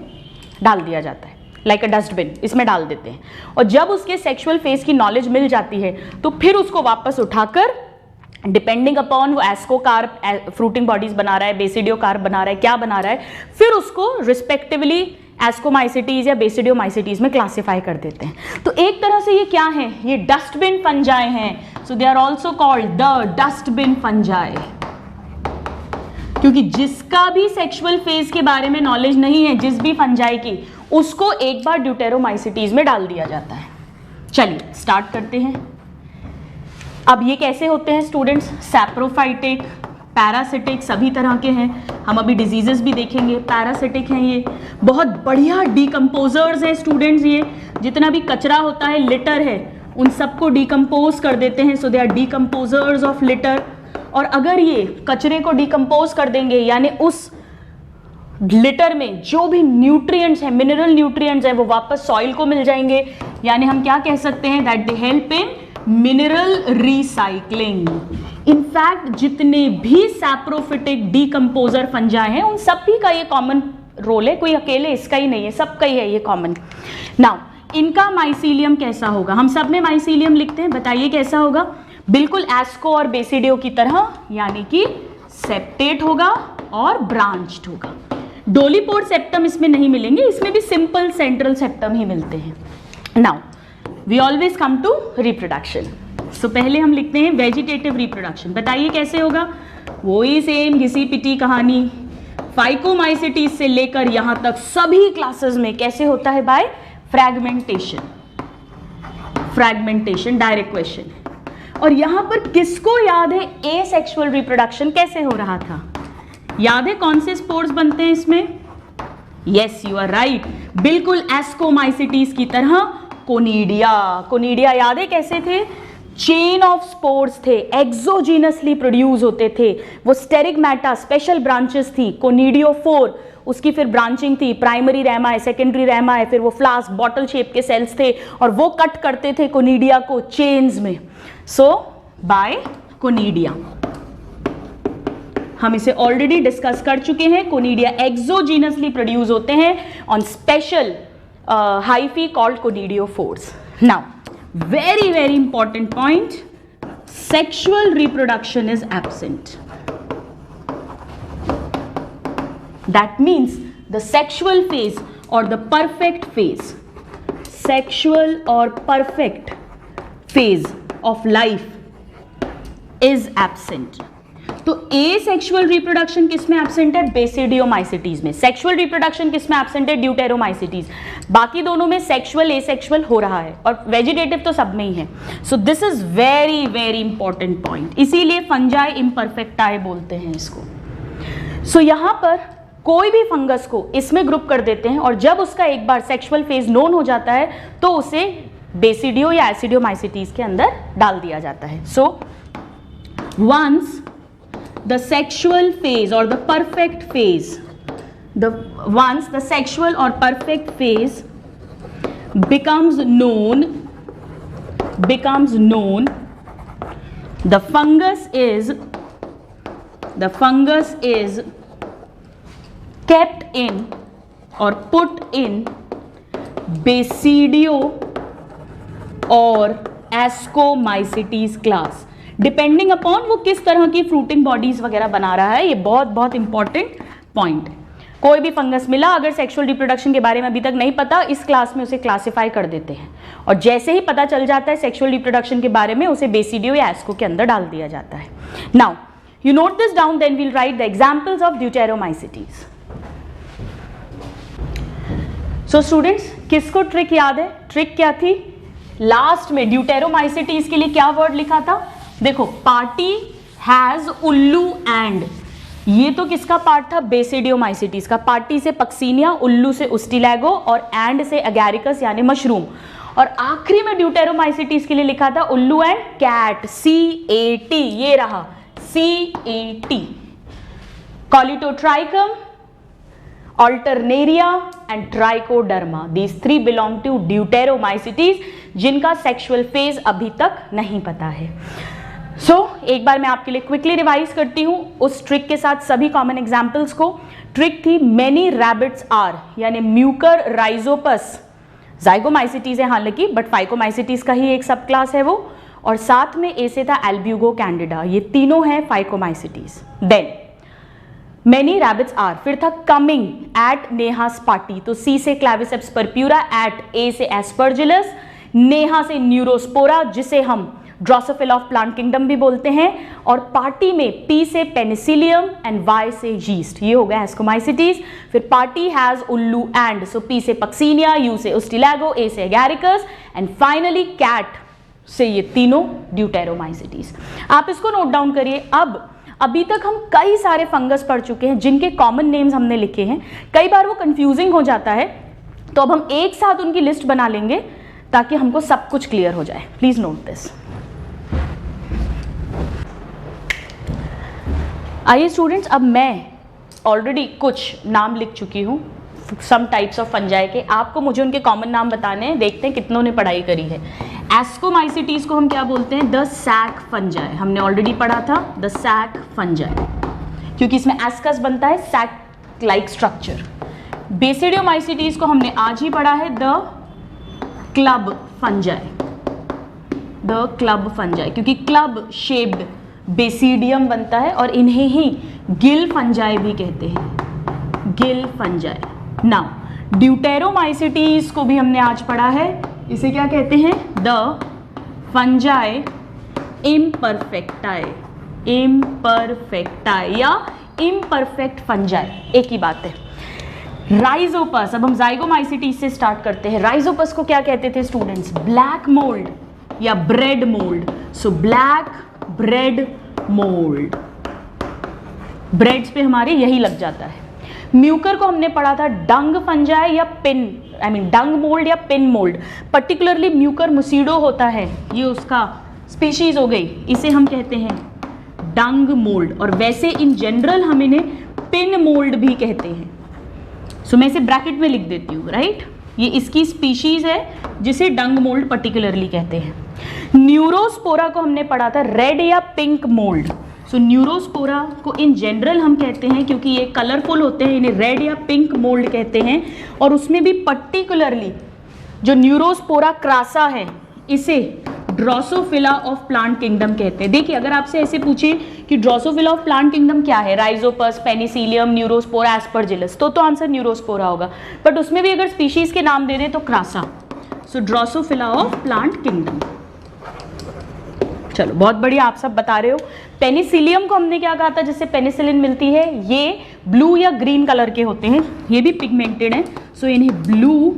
डाल दिया जाता है, लाइक अ डस्टबिन, इसमें डाल देते हैं. और जब उसके सेक्सुअल फेज की नॉलेज मिल जाती है तो फिर उसको वापस उठाकर डिपेंडिंग अपॉन वो एस्कोकार्प फ्रूटिंग बॉडीज बना रहा है, बेसिडियोकार्प बना रहा है, क्या बना रहा है, फिर उसको रिस्पेक्टिवली एस्कोमाइसिटीज या बेसिडियोमाइसिटीज में क्लासिफाई कर देते हैं. तो एक तरह से ये क्या है, ये डस्टबिन फंजाई हैं. So they are also called the dustbin fungi, क्योंकि जिसका भी सेक्सुअल फेज के बारे में नॉलेज नहीं है, जिस भी फंजाई की, उसको एक बार ड्यूटेरोमाइसिटीज में डाल दिया जाता है. चलिए स्टार्ट करते हैं. अब ये कैसे होते हैं स्टूडेंट्स? सैप्रोफाइटिक, पैरासिटिक, सभी तरह के हैं. हम अभी डिजीजेस भी देखेंगे. पैरासिटिक हैं, ये बहुत बढ़िया डिकम्पोजर्स हैं स्टूडेंट्स. ये जितना भी कचरा होता है, लिटर है, उन सबको डिकम्पोज कर देते हैं. So they are decomposers of litter. और अगर ये कचरे को डिकम्पोज कर देंगे, यानी उस लिटर में जो भी न्यूट्रिएंट्स हैं, मिनरल न्यूट्रिएंट्स हैं, वो वापस सॉइल को मिल जाएंगे. यानी हम क्या कह सकते हैं, that they help in mineral recycling. In fact जितने भी सैप्रोफिटिक डिकम्पोजर फंजाई हैं, उन सभी का ये कॉमन रोल है, कोई अकेले इसका ही नहीं है, सबका ही है ये कॉमन. नाउ इनका माइसीलियम कैसा होगा? हम सब में माइसीलियम लिखते हैं, बताइए कैसा होगा? बिल्कुल एस्को और बेसिडियो की तरह, यानी कि सेप्टेट होगा और ब्रांच्ड होगा. डोलीपोड सेप्टम इसमें नहीं मिलेंगे, इसमें भी सिंपल सेंट्रल सेप्टम ही मिलते हैं. Now we always come to reproduction. सो पहले हम लिखते हैं वेजिटेटिव रिप्रोडक्शन. बताइए कैसे होगा? वही सेम घिसी पिटी कहानी, फाइकोमाइसिटीज से लेकर यहां तक सभी क्लासेस में कैसे होता है? By fragmentation. Fragmentation direct question है. और यहां पर किसको याद है एसेक्सुअल रिप्रोडक्शन कैसे हो रहा था? याद है कौन से स्पोर्स बनते हैं इसमें? यस, यू आर राइट, बिल्कुल एस्कोमाइसिटीज की तरह कोनिडिया. कोनिडिया याद है कैसे थे? चेन ऑफ स्पोर्स थे, एक्सोजीनसली प्रोड्यूस होते थे. वो स्टेरिगमेटा स्पेशल ब्रांचेस थी. कोनिडियोफोर, उसकी फिर ब्रांचिंग थी, प्राइमरी रेमा है, सेकेंडरी रेमा है, फिर वो फ्लास्क बॉटल शेप के सेल्स थे और वो कट करते थे कोनिडिया को चेन्स में. सो बाय कोनिडिया. हम इसे ऑलरेडी डिस्कस कर चुके हैं. कोनिडिया एक्सोजीनसली प्रोड्यूस होते हैं on special hyphae called conidiophores. Now, very important point, sexual reproduction is absent. That means the sexual phase or the perfect phase, sexual or perfect phase of life is absent. तो asexual reproduction किसमें absent है? Basidiomycetes में. Sexual reproduction किसमें absent है? Deuteromycetes. बाकी दोनों में sexual asexual हो रहा है और वेजिटेटिव तो सब में ही है. सो this is very important point. इसीलिए फंजाई इम्परफेक्टाई बोलते हैं इसको. सो यहां पर कोई भी फंगस को इसमें ग्रुप कर देते हैं और जब उसका एक बार सेक्सुअल फेज नोन हो जाता है तो उसे बेसिडियो या एसिडियोमाइसिटीज के अंदर डाल दिया जाता है. So once the sexual phase or the perfect phase, once the sexual or perfect phase becomes known, the fungus is kept in or put in Basidio or Ascomycetes class. Depending upon वो किस तरह की fruiting bodies वगैरह बना रहा है। ये बहुत बहुत इंपॉर्टेंट पॉइंट है। कोई भी फंगस मिला, अगर सेक्सुअल रिप्रोडक्शन के बारे में अभी तक नहीं पता, इस क्लास में उसे क्लासिफाई कर देते हैं, और जैसे ही पता चल जाता है सेक्सुअल रिप्रोडक्शन के बारे में, उसे बेसिडियो या एस्को के अंदर डाल दिया जाता है। Now you note this down, then we'll write the examples of deuteromycetes. So students, किसको ट्रिक याद है? ट्रिक क्या थी? लास्ट में ड्यूटेरोमाइसिटीज के लिए क्या वर्ड लिखा था? देखो, पार्टी हैज उल्लू एंड, ये तो किसका पार्ट था? बेसिडियोमाइसिटीज का। पार्टी से पक्सीनिया, उल्लू से उस्टिलैगो और एंड से एगैरिकस यानी मशरूम। और आखिरी में ड्यूटेरोमाइसिटीज के लिए लिखा था उल्लू एंड कैट, CAT, ये रहा CAT। Colletotrichum, Alternaria and Trichoderma, these 3 belong to deuteromycetes, जिनका सेक्सुअल फेज अभी तक नहीं पता है। एक बार मैं आपके लिए क्विकली रिवाइज करती हूं उस ट्रिक के साथ सभी कॉमन एग्जांपल्स को। ट्रिक थी मेनी रैबिट्स आर, यानी म्यूकर राइजोपस, जाइगोमाइसिटीज है हालांकि, बट फाइकोमाइसिटीज का ही एक सब क्लास है वो, और साथ में ए से था एल्ब्यूगो कैंडिडा, ये तीनों है phycomycetes. Then many rabbits are, फिर था कमिंग एट नेहास पार्टी, तो सी से क्लैविसेप्स परप्यूरा, एट ए से एस्परजिलस, नेहा से न्यूरोस्पोरा जिसे हम ड्रोसोफिला ऑफ प्लांट किंगडम भी बोलते हैं, और पार्टी में पी से पेनिसिलियम एंड वाई से यीस्ट, ये हो गया एस्कोमाइसिटीज। फिर पार्टी हैज उल्लू एंड, सो पी से पक्सीनिया, यू से उस्टिलैगो, ए से एगैरिकस एंड फाइनली कैट से ये तीनों ड्यूटेरोमाइसिटीज। आप इसको नोट डाउन करिए। अभी तक हम कई सारे फंगस पढ़ चुके हैं जिनके कॉमन नेम्स हमने लिखे हैं, कई बार वो कंफ्यूजिंग हो जाता है, तो अब हम एक साथ उनकी लिस्ट बना लेंगे ताकि हमको सब कुछ क्लियर हो जाए। Please note this. आइए स्टूडेंट्स, अब मैं ऑलरेडी कुछ नाम लिख चुकी हूँ सम टाइप्स ऑफ फंजाई के, आपको मुझे उनके कॉमन नाम बताने हैं, देखते हैं कितनों ने पढ़ाई करी है। एस्कोमाइसिटीज को हम क्या बोलते हैं? द सैक फंजाई, हमने ऑलरेडी पढ़ा था द सैक फंजाई, क्योंकि इसमें एस्कस बनता है, सैक लाइक स्ट्रक्चर। बेसिडियोमाइसिटीज को हमने आज ही पढ़ा है, the club fungi, the club fungi, क्योंकि क्लब शेप्ड बेसिडियम बनता है, और इन्हें ही गिल फंजाई भी कहते हैं, गिल फंजाई। नाउ ड्यूटेरोमाइसिटीज को भी हमने आज पढ़ा है, इसे क्या कहते हैं? द फंजाई इम्परफेक्टाई, इम्परफेक्टाई या इम्परफेक्ट फंजाई, एक ही बात है। राइजोपस, अब हम जाइगोमाइसिटीज से स्टार्ट करते हैं। राइजोपस को क्या कहते थे स्टूडेंट्स? ब्लैक मोल्ड या bread mould. So black bread mould, breads पे हमारे यही लग जाता है। म्यूकर को हमने पढ़ा था डंग फंजाई या पिन, डंग मोल्ड या पिन मोल्ड। पर्टिकुलरली म्यूकर मुसीडो होता है, ये उसका स्पीशीज हो गई, इसे हम कहते हैं डंग मोल्ड, और वैसे इन जनरल हम इन्हें पिन मोल्ड भी कहते हैं। सो मैं इसे ब्रैकेट में लिख देती हूँ, राइट? ये इसकी स्पीशीज है जिसे डंग मोल्ड पर्टिकुलरली कहते हैं। न्यूरोस्पोरा को हमने पढ़ा था रेड या पिंक मोल्ड। सो न्यूरोस्पोरा को इन जनरल हम कहते हैं, क्योंकि ये कलरफुल होते हैं, इन्हें रेड या पिंक मोल्ड कहते हैं, और उसमें भी पर्टिकुलरली जो न्यूरोस्पोरा क्रासा है, इसे ड्रोसोफिला ऑफ प्लांट किंगडम कहते हैं। देखिए, अगर आपसे ऐसे पूछे कि ड्रोसोफिला ऑफ प्लांट किंगडम क्या है, राइजोपस, पेनिसिलियम, न्यूरोस्पोरा, एस्परजिलस, तो आंसर न्यूरोस्पोरा होगा, बट उसमें भी अगर स्पीशीज के नाम दे दें तो crassa. So Drosophila of plant kingdom. चलो, बहुत बढ़िया, आप सब बता रहे हो। पेनिसिलियम को हमने क्या कहा था, जिससे पेनिसिलिन मिलती है? ये ब्लू या ग्रीन कलर के होते हैं, ये भी पिगमेंटेड हैं, सो इन्हें ब्लू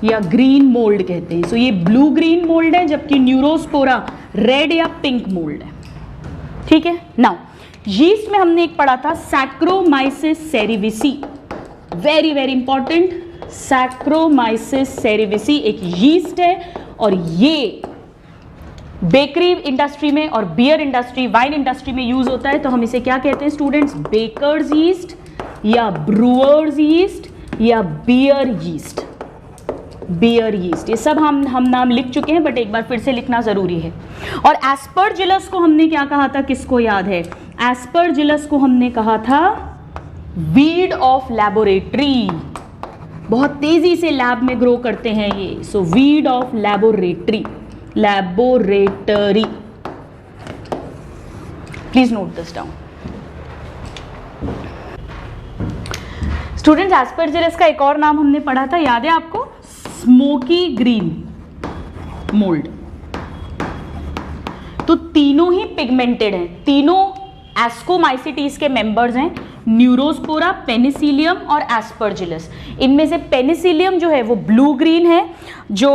या ग्रीन मोल्ड कहते हैं। सो ये ब्लू ग्रीन मोल्ड है, जबकि न्यूरोस्पोरा रेड या पिंक मोल्ड है। ठीक है। नाउ यीस्ट में हमने एक पढ़ा था saccharomyces cerevisiae, very very important. Saccharomyces cerevisiae एक यीस्ट है, और ये बेकरी इंडस्ट्री में और बियर इंडस्ट्री, वाइन इंडस्ट्री में यूज होता है। तो हम इसे क्या कहते हैं स्टूडेंट्स? बेकर्स यीस्ट या ब्रूअर्स यीस्ट या बियर यीस्ट, बियर यीस्ट। ये सब हम नाम लिख चुके हैं, बट एक बार फिर से लिखना जरूरी है। और एस्परजिलस को हमने क्या कहा था, किसको याद है? एस्परजिलस को हमने कहा था वीड ऑफ लैबोरेटरी, बहुत तेजी से लैब में ग्रो करते हैं ये। So weed of laboratory, laboratory. Please note this down. Students, Aspergillus का एक और नाम हमने पढ़ा था, याद है आपको? Smoky green mould. तो तीनों ही पिगमेंटेड हैं, तीनों एस्कोमाइसिटीज के मेंबर्स हैं, न्यूरोस्पोरा, पेनिसिलियम और एस्परजिलस। इनमें से पेनिसिलियम जो है वो ब्लू ग्रीन है, जो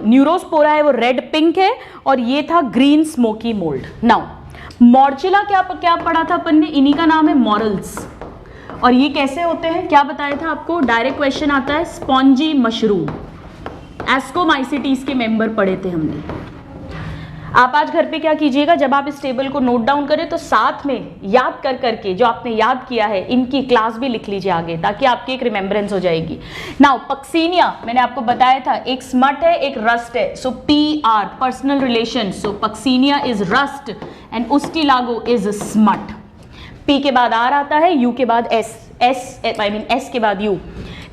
न्यूरोस्पोरा है वो रेड पिंक है, और ये था ग्रीन स्मोकी मोल्ड। नाउ मॉर्चिला क्या पढ़ा था अपन ने? इन्हीं का नाम है मॉरल्स। और ये कैसे होते हैं, क्या बताया था आपको? डायरेक्ट क्वेश्चन आता है, स्पॉन्जी मशरूम, एस्कोमाइसिटीज के मेंबर पढ़े थे हमने। आप आज घर पे क्या कीजिएगा, जब आप इस टेबल को नोट डाउन करें तो साथ में याद कर करके जो आपने याद किया है इनकी क्लास भी लिख लीजिए आगे, ताकि आपकी एक रिमेम्बरेंस हो जाएगी। नाउ पक्सीनिया मैंने आपको बताया था, एक स्मट है एक रस्ट है, so PR personal relation, so Puccinia is rust and Ustilago is smut. P के बाद R आता है, U के बाद S के बाद U।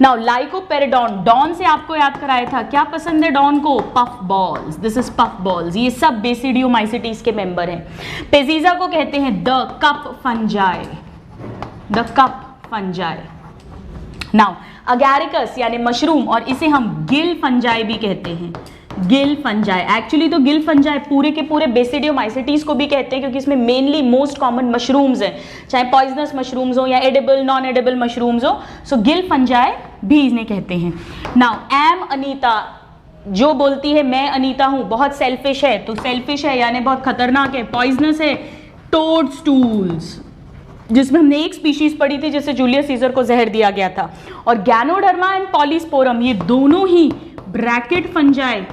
नाउ लाइकोपेरिडॉन, डॉन से आपको याद कराया था, क्या पसंद है डॉन को? Puff balls, this is puff balls. ये सब बेसिडियोमाइसिटीज के मेंबर हैं। पेजीजा को कहते हैं the cup fungi, the cup fungi. Now Agaricus यानी मशरूम, और इसे हम गिल फंजाई भी कहते हैं, गिल फंजाई। एक्चुअली तो गिल फंजाई पूरे के पूरे बेसिडियोमाइसिटीज को भी कहते हैं, क्योंकि इसमें मेनली मोस्ट कॉमन मशरूम्स हैं, चाहे पॉइजनस मशरूम्स हो या एडिबल नॉन एडिबल मशरूम्स हो, सो गिल फंजाई भी इन्हें कहते हैं। नाउ एम अनीता, जो बोलती है मैं अनीता हूं, बहुत सेल्फिश है, तो सेल्फिश है यानी बहुत खतरनाक है, पॉइजनस है, टोडस्टूल्स, जिसमें हमने एक स्पीशीज पढ़ी थी जिससे जूलियस सीजर को जहर दिया गया था। और गैनोडर्मा एंड पॉलीस्पोरम, ये दोनों ही ब्रैकेट फंजाई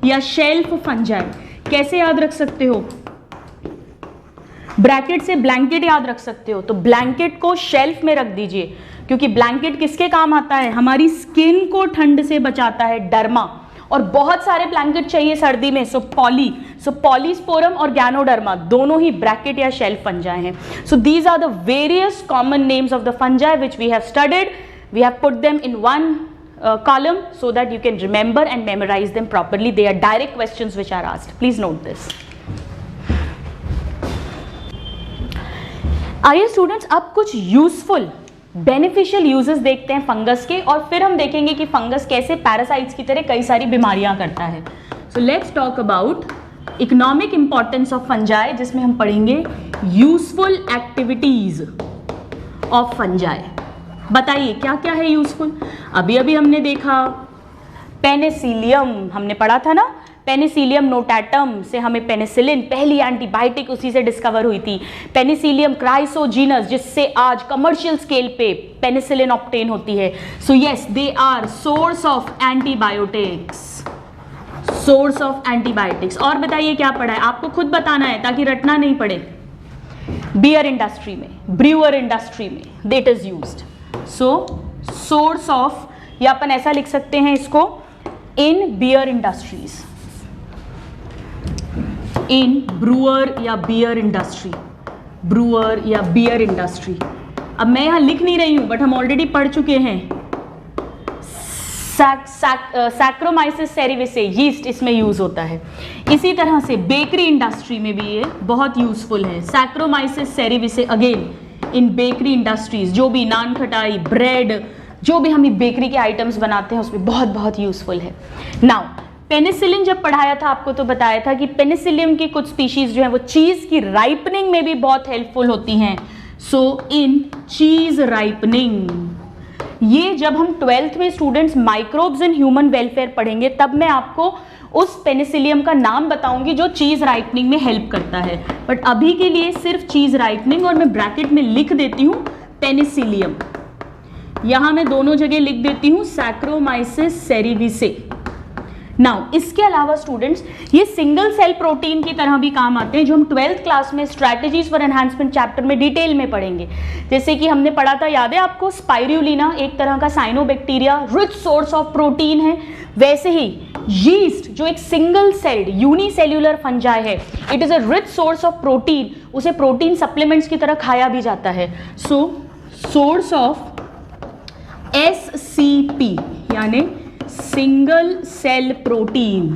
या शेल्फ फंजाई। कैसे याद रख सकते हो? ब्रैकेट से ब्लैंकेट याद रख सकते हो, तो ब्लैंकेट को शेल्फ में रख दीजिए, क्योंकि ब्लैंकेट किसके काम आता है? हमारी स्किन को ठंड से बचाता है, डर्मा। और बहुत सारे ब्लैंकेट चाहिए सर्दी में, सो पॉलीस्पोरम और गैनोडर्मा दोनों ही ब्रैकेट या शेल्फ फंजाई हैं। So these are the various common names of the fungi which we have studied. We have put them in one column so that you can remember and memorize them properly. They are direct questions which are asked. Please note this. आइए students, अब कुछ useful beneficial uses देखते हैं fungus के, और फिर हम देखेंगे कि फंगस कैसे पैरासाइट्स की तरह कई सारी बीमारियां करता है। So let's talk about economic importance of fungi, जिसमें हम पढ़ेंगे यूजफुल एक्टिविटीज ऑफ फंजाई। बताइए क्या क्या है यूजफुल? अभी हमने देखा पेनिसिलियम, हमने पढ़ा था ना, पेनिसिलियम नोटाटम से हमें पेनिसिलिन, पहली एंटीबायोटिक उसी से डिस्कवर हुई थी। पेनिसिलियम क्राइसोजीनस, जिससे आज कमर्शियल स्केल पे पेनिसिलिन ऑब्टेन होती है। So yes, they are source of antibiotics, source of antibiotics. और बताइए क्या पढ़ा है? आपको खुद बताना है ताकि रटना नहीं पड़े। बियर इंडस्ट्री में, ब्रूअर इंडस्ट्री में that is used. So source of, या अपन ऐसा लिख सकते हैं इसको, इन बियर इंडस्ट्रीज, इन ब्रूअर या बियर इंडस्ट्री, ब्रूअर या बियर इंडस्ट्री। अब मैं यहां लिख नहीं रही हूं, बट हम ऑलरेडी पढ़ चुके हैं। सैक्रोमाइसिस सेरेविसे, यीस्ट इसमें यूज होता है। इसी तरह से बेकरी इंडस्ट्री में भी ये बहुत यूजफुल है। Saccharomyces cerevisiae again in bakery industries, जो भी नान खटाई, ब्रेड, जो भी हम बेकरी के आइटम्स बनाते हैं उसमें बहुत बहुत यूजफुल है। नाउ पेनिसिलिन जब पढ़ाया था आपको तो बताया था कि पेनिसिलियम की कुछ स्पीशीज जो है वो चीज की राइपनिंग में भी बहुत हेल्पफुल होती हैं। सो इन चीज राइपनिंग, ये जब हम 12th में students microbes in human welfare पढ़ेंगे तब मैं आपको उस पेनिसिलियम का नाम बताऊंगी जो चीज राइपनिंग में हेल्प करता है। बट अभी के लिए सिर्फ चीज राइपनिंग, और मैं ब्रैकेट में लिख देती हूं पेनिसिलियम, यहां मैं दोनों जगह लिख देती हूं सैक्रोमाइसिस सेरेविसे। नाउ इसके अलावा स्टूडेंट्स ये सिंगल सेल प्रोटीन की तरह भी काम आते हैं, जो हम 12th क्लास में स्ट्रैटेजीज फॉर एनहांसमेंट चैप्टर में डिटेल में पढ़ेंगे। जैसे कि हमने पढ़ा था, याद है आपको, स्पाइरुलिना एक तरह का cyanobacteria, rich source of protein है। वैसे ही यीस्ट जो एक सिंगल सेल्ड यूनिसेल्यूलर फंजाई है, it is a rich source of protein, उसे प्रोटीन सप्लीमेंट्स की तरह खाया भी जाता है। सो सोर्स ऑफ SCP यानी सिंगल सेल प्रोटीन।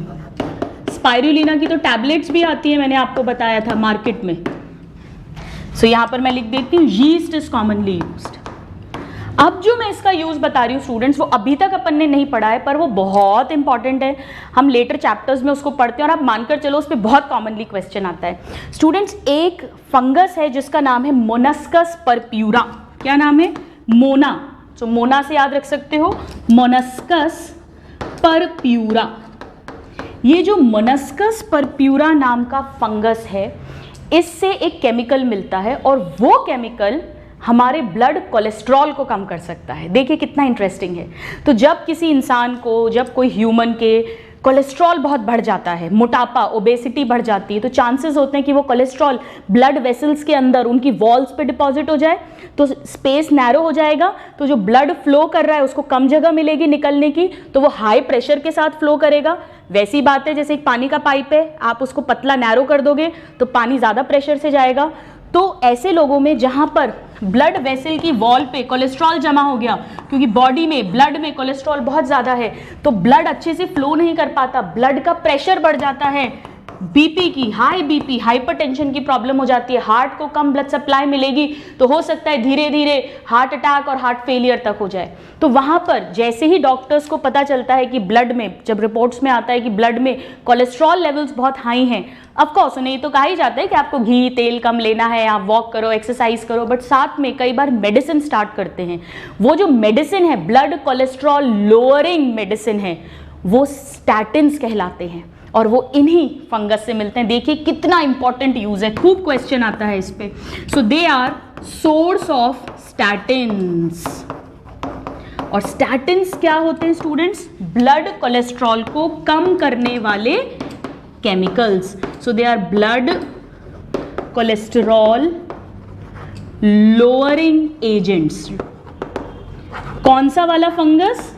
स्पाइरुलिना की तो टैबलेट्स भी आती है, मैंने आपको बताया था मार्केट में, सो यहाँ पर मैं लिख देती हूँ यीस्ट इज कॉमनली यूज्ड। अब जो मैं इसका यूज बता रही हूँ स्टूडेंट्स, वो अभी तक अपन ने नहीं पढ़ा है, पर वो बहुत इंपॉर्टेंट है। हम लेटर चैप्टर्स में उसको पढ़ते हैं और आप मानकर चलो उस पर बहुत कॉमनली क्वेश्चन आता है। स्टूडेंट्स, एक फंगस है जिसका नाम है मोनस्कस परप्यूरा। क्या नाम है? मोना। तो मोना से याद रख सकते हो, मोनस्कस परप्यूरा। ये जो मोनस्कस परप्यूरा नाम का फंगस है, इससे एक केमिकल मिलता है और वो केमिकल हमारे ब्लड कोलेस्ट्रॉल को कम कर सकता है। देखिए कितना इंटरेस्टिंग है। तो जब किसी इंसान को, जब कोई ह्यूमन के कोलेस्ट्रॉल बहुत बढ़ जाता है, मोटापा, ओबेसिटी बढ़ जाती है, तो चांसेस होते हैं कि वो कोलेस्ट्रॉल ब्लड वेसल्स के अंदर उनकी वॉल्स पे डिपॉजिट हो जाए, तो स्पेस नैरो हो जाएगा, तो जो ब्लड फ्लो कर रहा है उसको कम जगह मिलेगी निकलने की, तो वो हाई प्रेशर के साथ फ्लो करेगा। वैसी बात है जैसे एक पानी का पाइप है, आप उसको पतला नैरो कर दोगे तो पानी ज़्यादा प्रेशर से जाएगा। तो ऐसे लोगों में जहाँ पर ब्लड वेसल की वॉल पे कोलेस्ट्रॉल जमा हो गया, क्योंकि बॉडी में, ब्लड में कोलेस्ट्रॉल बहुत ज़्यादा है, तो ब्लड अच्छे से फ्लो नहीं कर पाता, ब्लड का प्रेशर बढ़ जाता है, बीपी की, हाई बीपी, हाइपरटेंशन की प्रॉब्लम हो जाती है, हार्ट को कम ब्लड सप्लाई मिलेगी, तो हो सकता है धीरे धीरे हार्ट अटैक और हार्ट फेलियर तक हो जाए। तो वहाँ पर जैसे ही डॉक्टर्स को पता चलता है कि ब्लड में, जब रिपोर्ट्स में आता है कि ब्लड में कोलेस्ट्रॉल लेवल्स बहुत हाई हैं, ऑफकोर्स उन्हें तो कहा ही जाता है कि आपको घी तेल कम लेना है, आप वॉक करो, एक्सरसाइज करो, बट साथ में कई बार मेडिसिन स्टार्ट करते हैं। वो जो मेडिसिन है, ब्लड कोलेस्ट्रॉल लोअरिंग मेडिसिन है, वो स्टैटिन्स कहलाते हैं और वो इन्हीं फंगस से मिलते हैं। देखिए कितना इंपॉर्टेंट यूज है, खूब क्वेश्चन आता है इस पे। So they are source of statins. और स्टैटिन्स क्या होते हैं स्टूडेंट्स? ब्लड कोलेस्ट्रॉल को कम करने वाले chemicals. So they are blood cholesterol lowering agents. कौन सा वाला fungus?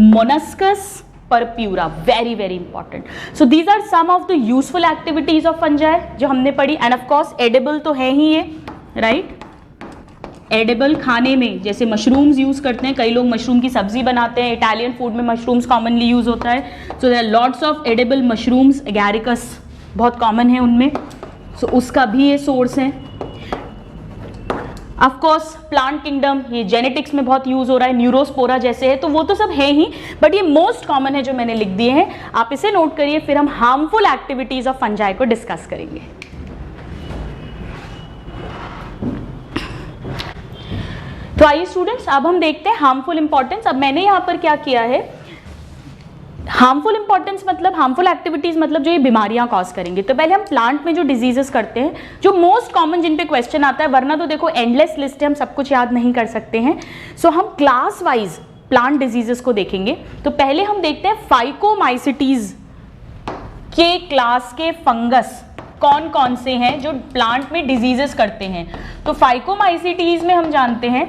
Monascus purpureus, very very important. So these are some of the useful activities of fungi जो हमने पढ़ी। एंड ऑफ कोर्स एडिबल तो है ही ये, राइट? एडिबल खाने में जैसे मशरूम्स यूज करते हैं, कई लोग मशरूम की सब्जी बनाते हैं, इटालियन फूड में मशरूम्स कॉमनली यूज होता है। So there are lots of edible mushrooms, Agaricus बहुत कॉमन है उनमें, सो उसका भी ये सोर्स है। ऑफ कोर्स प्लांट किंगडम, ये जेनेटिक्स में बहुत यूज हो रहा है, न्यूरोस्पोरा जैसे है, तो वो तो सब है ही, बट ये मोस्ट कॉमन है जो मैंने लिख दिए हैं, आप इसे नोट करिए। फिर हम हार्मफुल एक्टिविटीज ऑफ फंजाई को डिस्कस करेंगे। तो आइए स्टूडेंट्स, अब हम देखते हैं हार्मफुल इंपॉर्टेंस। अब मैंने यहाँ पर क्या किया है, हार्मफुल इंपॉर्टेंस मतलब, हार्मफुल एक्टिविटीज मतलब जो ये बीमारियां कॉज करेंगे। तो पहले हम प्लांट में जो डिजीजेस करते हैं, जो मोस्ट कॉमन जिन पे क्वेश्चन आता है, वरना तो देखो एंडलेस लिस्ट है, हम सब कुछ याद नहीं कर सकते हैं। सो हम क्लास वाइज प्लांट डिजीजेस को देखेंगे। तो पहले हम देखते हैं फाइकोमाइसिटीज के क्लास के फंगस कौन कौन से हैं जो प्लांट में डिजीजेस करते हैं। तो फाइकोमाइसिटीज में हम जानते हैं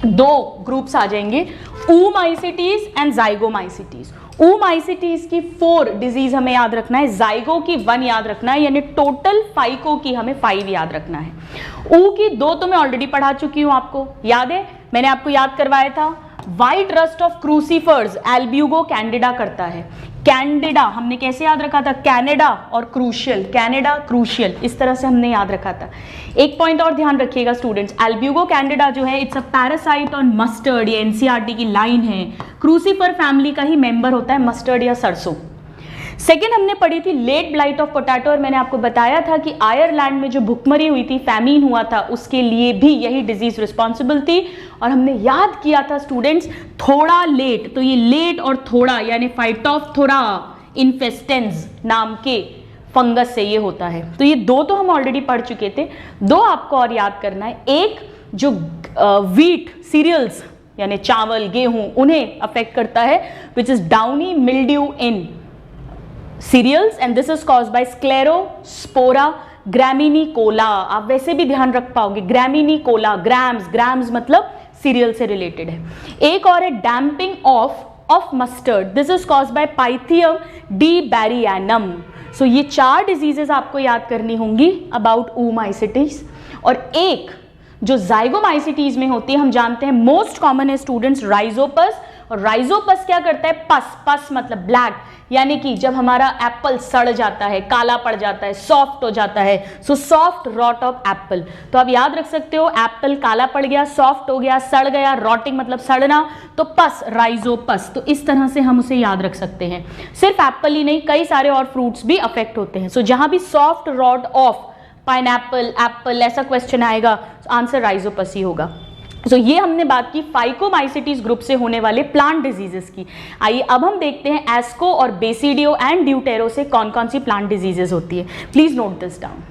दो ग्रुप्स आ जाएंगे, oomaicites एंड zygomaicites। oomaicites की 4 डिजीज हमें याद रखना है, जाइगो की 1 याद रखना है, यानी टोटल फाइको की हमें 5 याद रखना है। ऊ की 2 तो मैं ऑलरेडी पढ़ा चुकी हूं, आपको याद है, मैंने आपको याद करवाया था। White rust of crucifers Albugo Candida करता है। कैंडिडा हमने कैसे याद रखा था? कैनेडा और क्रूशियल, कैनेडा क्रूशियल, इस तरह से हमने याद रखा था। एक पॉइंट और ध्यान रखिएगा स्टूडेंट्स, एल्ब्यूगो कैंडिडा जो है it's a parasite on mustard, ये एनसीईआरटी की लाइन है, क्रूसीफर फैमिली का ही मेंबर होता है मस्टर्ड या सरसों। सेकेंड हमने पढ़ी थी लेट ब्लाइट ऑफ पोटैटो, और मैंने आपको बताया था कि आयरलैंड में जो भुखमरी हुई थी, फैमीन हुआ था, उसके लिए भी यही डिजीज रिस्पॉन्सिबल थी। और हमने याद किया था स्टूडेंट्स, थोड़ा लेट, तो ये लेट और थोड़ा यानी फाइटोफथोरा इन्फेस्टेंस नाम के फंगस से ये होता है। तो ये 2 तो हम ऑलरेडी पढ़ चुके थे, 2 आपको और याद करना है। एक जो व्हीट सीरियल्स यानी चावल गेहूं, उन्हें अफेक्ट करता है, which is downy mildew in cereals and this is caused by sclerospora graminicola। आप वैसे भी ध्यान रख पाओगे, ग्रामिनिकोला, ग्राम्स मतलब सीरियल से रिलेटेड है। एक और है damping off mustard, this is caused by Pythium debaryanum. So ये 4 डिजीजेस आपको याद करनी होंगी अबाउट oomaicites। और एक जो जाइगोमाइसिटीज में होती है, हम जानते हैं मोस्ट कॉमन है स्टूडेंट्स राइजोपस, और राइजोपस क्या करता है, पस, पस मतलब ब्लैक, यानी कि जब हमारा एप्पल सड़ जाता है, काला पड़ जाता है, सॉफ्ट हो जाता है, so soft rot of apple. तो आप याद रख सकते हो, एप्पल काला पड़ गया, सॉफ्ट हो गया, सड़ गया, रॉटिंग मतलब सड़ना, तो पस, राइजोपस। तो इस तरह से हम उसे याद रख सकते हैं। सिर्फ एप्पल ही नहीं, कई सारे और फ्रूट्स भी अफेक्ट होते हैं। सो जहां भी soft rot of pineapple, apple ऐसा क्वेश्चन आएगा, आंसर राइजोपस ही होगा। तो ये हमने बात की फाइकोमाइसिटीज ग्रुप से होने वाले प्लांट डिजीजेस की। आइए अब हम देखते हैं एस्को और बेसिडियो एंड ड्यूटेरो से कौन कौन सी प्लांट डिजीजेस होती है। Please note this down.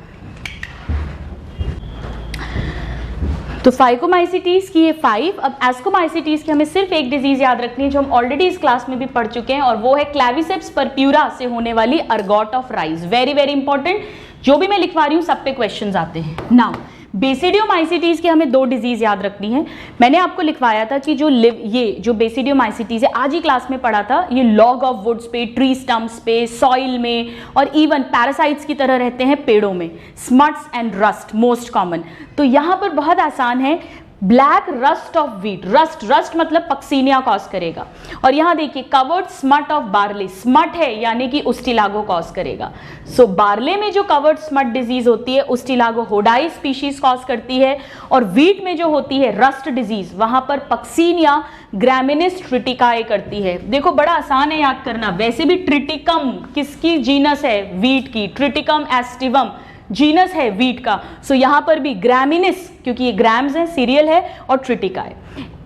तो फाइकोमाइसिटीज की ये 5। अब एस्कोमाइसिटीज की हमें सिर्फ एक डिजीज याद रखनी है जो हम ऑलरेडी इस क्लास में भी पढ़ चुके हैं, और वो है क्लेविसेप्स परप्यूरा से होने वाली ergot of rice. Very very important, जो भी मैं लिखवा रही हूँ सब पे क्वेश्चंस आते हैं। नाउ बेसिडियोमाइसिटीज की हमें 2 डिजीज याद रखनी है। मैंने आपको लिखवाया था कि ये जो बेसिडियोमाइसिटीज है, आज ही क्लास में पढ़ा था, ये लॉग ऑफ वुड्स पे, ट्री स्टम्प्स पे, सॉइल में, और इवन पैरासाइट्स की तरह रहते हैं पेड़ों में। Smuts and rust most common. तो यहां पर बहुत आसान है, black rust of wheat, rust, rust मतलब पक्सीनिया कॉज करेगा। और यहां देखिए covered smut of barley, smut है यानी कि उस्टिलागो कॉज करेगा। सो बार्ले में जो कवर्ड स्मट डिजीज होती है उस्टिलागो होडाई स्पीशीज कॉज करती है, और व्हीट में जो होती है रस्ट डिजीज, वहां पर पक्सीनिया ग्रामिनिस ट्रिटिकाए करती है। देखो बड़ा आसान है याद करना, वैसे भी ट्रिटिकम किसकी जीनस है, व्हीट की, ट्रिटिकम एस्टिवम जीनस है व्हीट का। सो यहां पर भी ग्रामिनिस, क्योंकि ये ग्राम्स है, सीरियल है, और ट्रिटिका है।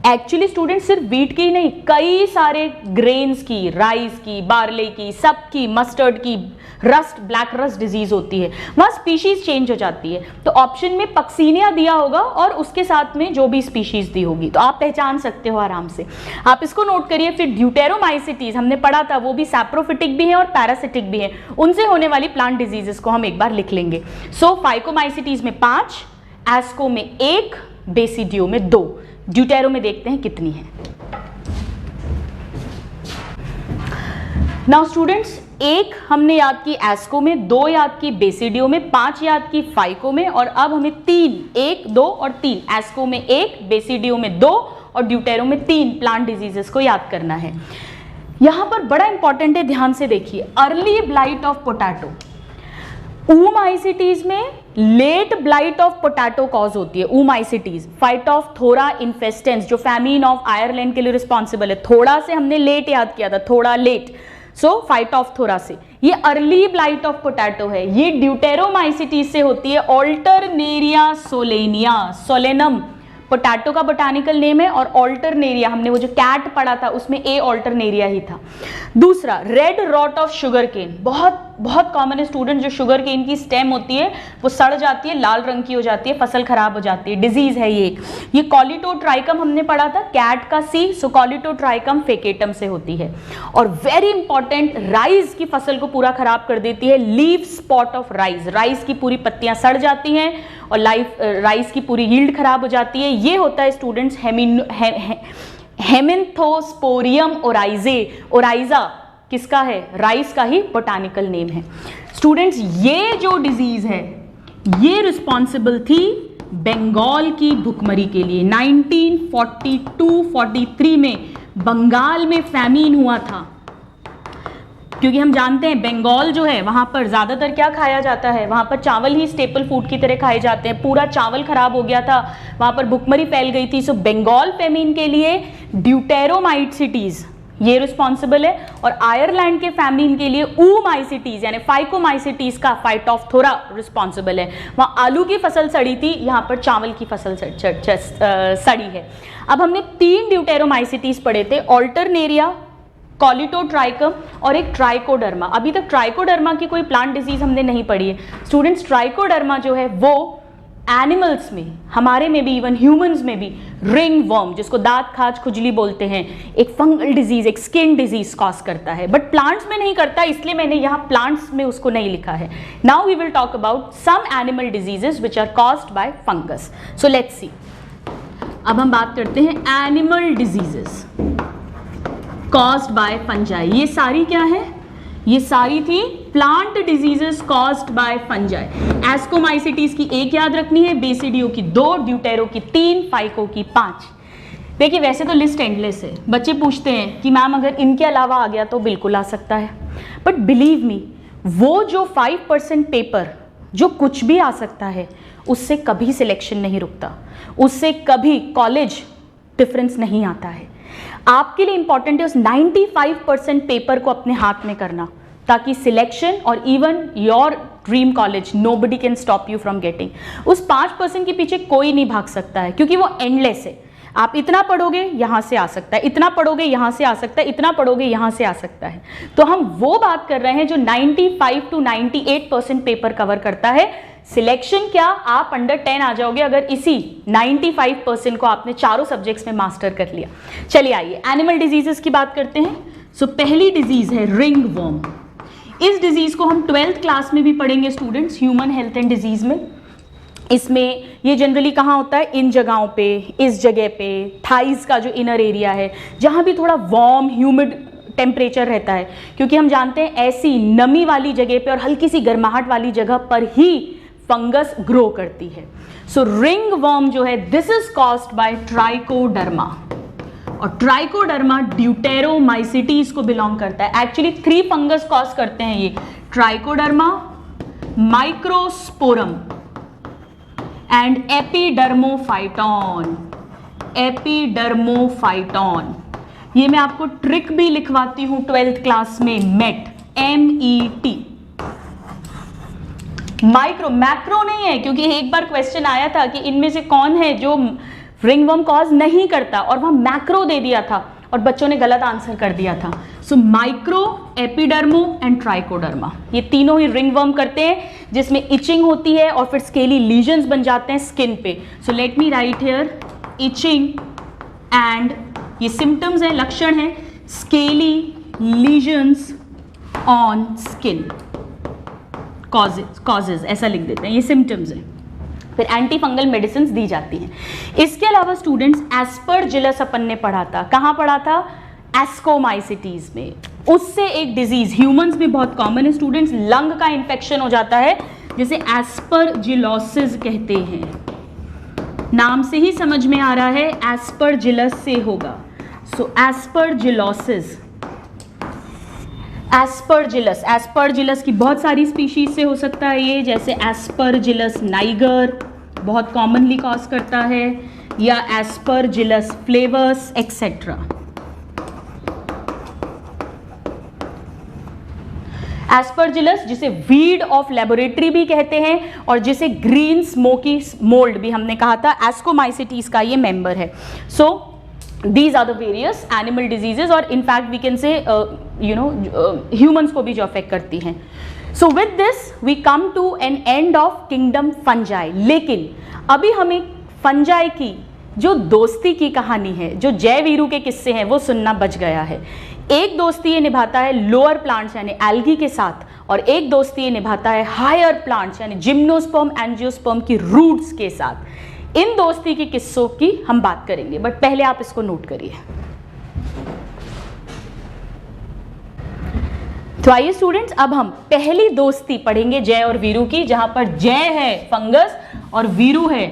एक्चुअली स्टूडेंट सिर्फ व्हीट की ही नहीं, कई सारे ग्रेन्स की, राइस की, बार्ले की, सबकी, मस्टर्ड की रस्ट, ब्लैक रस्ट डिजीज होती है, वहां स्पीशीज चेंज हो जाती है। तो ऑप्शन में पक्सीनिया दिया होगा और उसके साथ में जो भी स्पीशीज दी होगी, तो आप पहचान सकते हो आराम से। आप इसको नोट करिए। फिर ड्यूटेरोमाइसिटीज हमने पढ़ा था, वो भी सैप्रोफिटिक भी है और पैरासिटिक भी है, उनसे होने वाली प्लांट डिजीजेस को हम एक बार लिख लेंगे। सो फाइकोमाइसिटीज में 5, एस्को में 1, बेसिडियो में 2, ड्यूटेरो में देखते हैं कितनी है। नाउ स्टूडेंट्स, 1 हमने याद की एस्को में, 2 याद की बेसिडियो में, 5 याद की फाइको में, और अब हमें 3, 1, 2 और 3, एस्को में 1, बेसिडियो में 2 और ड्यूटेरो में 3 प्लांट डिजीजेस को याद करना है। यहां पर बड़ा इंपॉर्टेंट है, ध्यान से देखिए, early blight of potato. Oomycetes में late blight of potato cause होती है, ऊमाइसिटीज। फाइटोफथोरा इन्फेस्टेंस जो फैमिन ऑफ आयरलैंड के लिए रिस्पॉन्सिबल है, थोड़ा से हमने लेट याद किया था, थोड़ा लेट, सो फाइटोफथोरा से। ये अर्ली ब्लाइट ऑफ पोटैटो है, ये ड्यूटेरोमाइसिटीज से होती है, ऑल्टरनेरिया सोलेनिया, सोलेनम पोटैटो का बोटानिकल नेम है, और ऑल्टरनेरिया हमने वो जो कैट पढ़ा था उसमें ए ऑल्टरनेरिया ही था। दूसरा red rot of sugar cane, बहुत बहुत कॉमन है स्टूडेंट, जो शुगर केन की स्टेम होती है वो सड़ जाती है, लाल रंग की हो जाती है, फसल खराब हो जाती है, डिजीज है ये। ये कॉलिटोट्राइकम हमने पढ़ा था, कैट का सी, सो कॉलिटोट्राइकम फेकेटम से होती है। और वेरी इंपॉर्टेंट, राइस की फसल को पूरा खराब कर देती है, leaf spot of rice, rice की पूरी पत्तियां सड़ जाती हैं और राइस की पूरी यील्ड खराब हो जाती है। ये होता है स्टूडेंट्स हेमिन्थोस्पोरियम ओराइजे। ओराइजा किसका है, राइस का ही बोटानिकल नेम है। स्टूडेंट्स ये जो डिजीज है ये रिस्पॉन्सिबल थी बंगाल की भुखमरी के लिए। 1942-43 में बंगाल में फैमिन हुआ था, क्योंकि हम जानते हैं बंगाल जो है वहां पर ज्यादातर क्या खाया जाता है, वहां पर चावल ही स्टेपल फूड की तरह खाए जाते हैं, पूरा चावल खराब हो गया था, वहां पर भुखमरी फैल गई थी। सो बंगाल फेमिन के लिए ड्यूटेरोमाइसिटीज ये रिस्पॉन्सिबल है, और आयरलैंड के फैमिन के लिए ऊमाइसिटीज यानी फाइकोमाइसिटीज का फाइटोफथोरा रिस्पॉन्सिबल है। वहां आलू की फसल सड़ी थी, यहां पर चावल की फसल सड़ी है। अब हमने 3 ड्यूटेरोमाइसिटीज पढ़े थे, ऑल्टरनेरिया, कॉलिटोट्राइकम और एक ट्राइकोडर्मा। अभी तक ट्राइकोडर्मा की कोई प्लांट डिजीज हमने नहीं पढ़ी है स्टूडेंट्स। ट्राइकोडर्मा जो है वो एनिमल्स में, हमारे में भी, इवन ह्यूमंस में भी, रिंग वर्म जिसको दांत खाज खुजली बोलते हैं, एक फंगल डिजीज, एक स्किन डिजीज कॉज करता है, बट प्लांट्स में नहीं करता, इसलिए मैंने यहाँ प्लांट्स में उसको नहीं लिखा है। Now we will talk about some animal diseases which are caused by fungus. So let's see, अब हम बात करते हैं animal diseases caused by fungi. ये सारी क्या है, ये सारी थी plant diseases caused by fungi. Ascomycetes की 1 याद रखनी है, बेसिडियो की 2, ड्यूटेरो की 3, फाइको की 5। देखिए वैसे तो लिस्ट एंडलेस है, बच्चे पूछते हैं कि मैम अगर इनके अलावा आ गया तो बिल्कुल आ सकता है, बट बिलीव मी वो जो 5% पेपर जो कुछ भी आ सकता है उससे कभी सिलेक्शन नहीं रुकता, उससे कभी कॉलेज डिफरेंस नहीं आता है। आपके लिए इंपॉर्टेंट है उस 95% पेपर को अपने हाथ में करना, ताकि सिलेक्शन और even your dream college nobody can stop you from getting. उस 5% के पीछे कोई नहीं भाग सकता है, क्योंकि वो एंडलेस है। आप इतना पढ़ोगे यहां से आ सकता है, इतना पढ़ोगे यहां से आ सकता है, इतना पढ़ोगे यहां से आ सकता है। तो हम वो बात कर रहे हैं जो 95 to 98% पेपर कवर करता है। सिलेक्शन क्या, आप अंडर 10 आ जाओगे अगर इसी 95% को आपने चारों सब्जेक्ट्स में मास्टर कर लिया। चलिए आइए एनिमल डिजीजेस की बात करते हैं। सो पहली डिजीज है रिंग वर्म। इस डिजीज को हम 12th क्लास में भी पढ़ेंगे students, human health and disease में। इसमें ये जनरली कहाँ होता है, इन जगहों पे, इस जगह पे, थाइज का जो इनर एरिया है जहाँ भी थोड़ा वार्म ह्यूमिड टेम्परेचर रहता है, क्योंकि हम जानते हैं ऐसी नमी वाली जगह पे और हल्की सी गर्माहट वाली जगह पर ही फंगस ग्रो करती है। सो रिंग वर्म जो है this is caused bye trichoderma, और ट्राइकोडर्मा ड्यूटेरोमाइसिटीज को बिलोंग करता है। एक्चुअली 3 फंगस कॉज करते हैं ये, trichoderma, microsporum and Epidermophyton. Epidermophyton, ये मैं आपको ट्रिक भी लिखवाती हूं 12th क्लास में, MET, MET। माइक्रो, मैक्रो नहीं है, क्योंकि एक बार क्वेश्चन आया था कि इनमें से कौन है जो रिंगवर्म कॉज नहीं करता, और वहां मैक्रो दे दिया था और बच्चों ने गलत आंसर कर दिया था। सो माइक्रो, एपिडर्मो एंड ट्राइकोडर्मा, ये तीनों ही रिंगवर्म करते हैं, जिसमें इचिंग होती है और फिर स्केली लीजन्स बन जाते हैं स्किन पे। सो let me write here etching and ये सिम्टम्स हैं, लक्षण हैं, scaly lesions on skin, causes ऐसा लिख देते हैं, ये सिम्टम्स हैं। फिर एंटी फंगल मेडिसिन दी जाती हैं। इसके अलावा स्टूडेंट्स एस्परजिलस अपन ने पढ़ा था, कहाँ पढ़ा था, एस्कोमाइसिटीज में। उससे एक डिजीज ह्यूमंस में बहुत कॉमन है स्टूडेंट्स, लंग का इंफेक्शन हो जाता है जिसे एस्परजिलोसिस कहते हैं। नाम से ही समझ में आ रहा है एस्परजिलस से होगा। सो एस्परजिलोसिस, एस्परजिलस, एस्परजिलस की बहुत सारी स्पीशीज से हो सकता है ये, जैसे एस्परजिलस नाइगर बहुत कॉमनली कॉज करता है, या एस्परजिलस फ्लेवर्स एक्सेट्रा। एस्परजिलस जिसे वीड ऑफ लेबोरेटरी भी कहते हैं और जिसे ग्रीन स्मोकी मोल्ड भी हमने कहा था, एस्कोमाइसिटीज का ये मेंबर है। सो these are the various animal diseases, और in fact we can say humans को भी जो अफेक्ट करती हैं। so with this we come to an end of kingdom fungi। लेकिन अभी हमें फंजाई की जो दोस्ती की कहानी है, जो जय वीरू के किस्से हैं, वो सुनना बच गया है। एक दोस्ती ये निभाता है लोअर प्लांट्स यानी एल्गी के साथ, और एक दोस्ती ये निभाता है हायर प्लांट्स यानी जिम्नोस्पर्म, एंजियोस्पर्म की रूट्स के साथ। इन दोस्ती के किस्सों की हम बात करेंगे, बट पहले आप इसको नोट करिए। तो आइए स्टूडेंट्स, अब हम पहली दोस्ती पढ़ेंगे जय और वीरू की, जहां पर जय है फंगस और वीरू है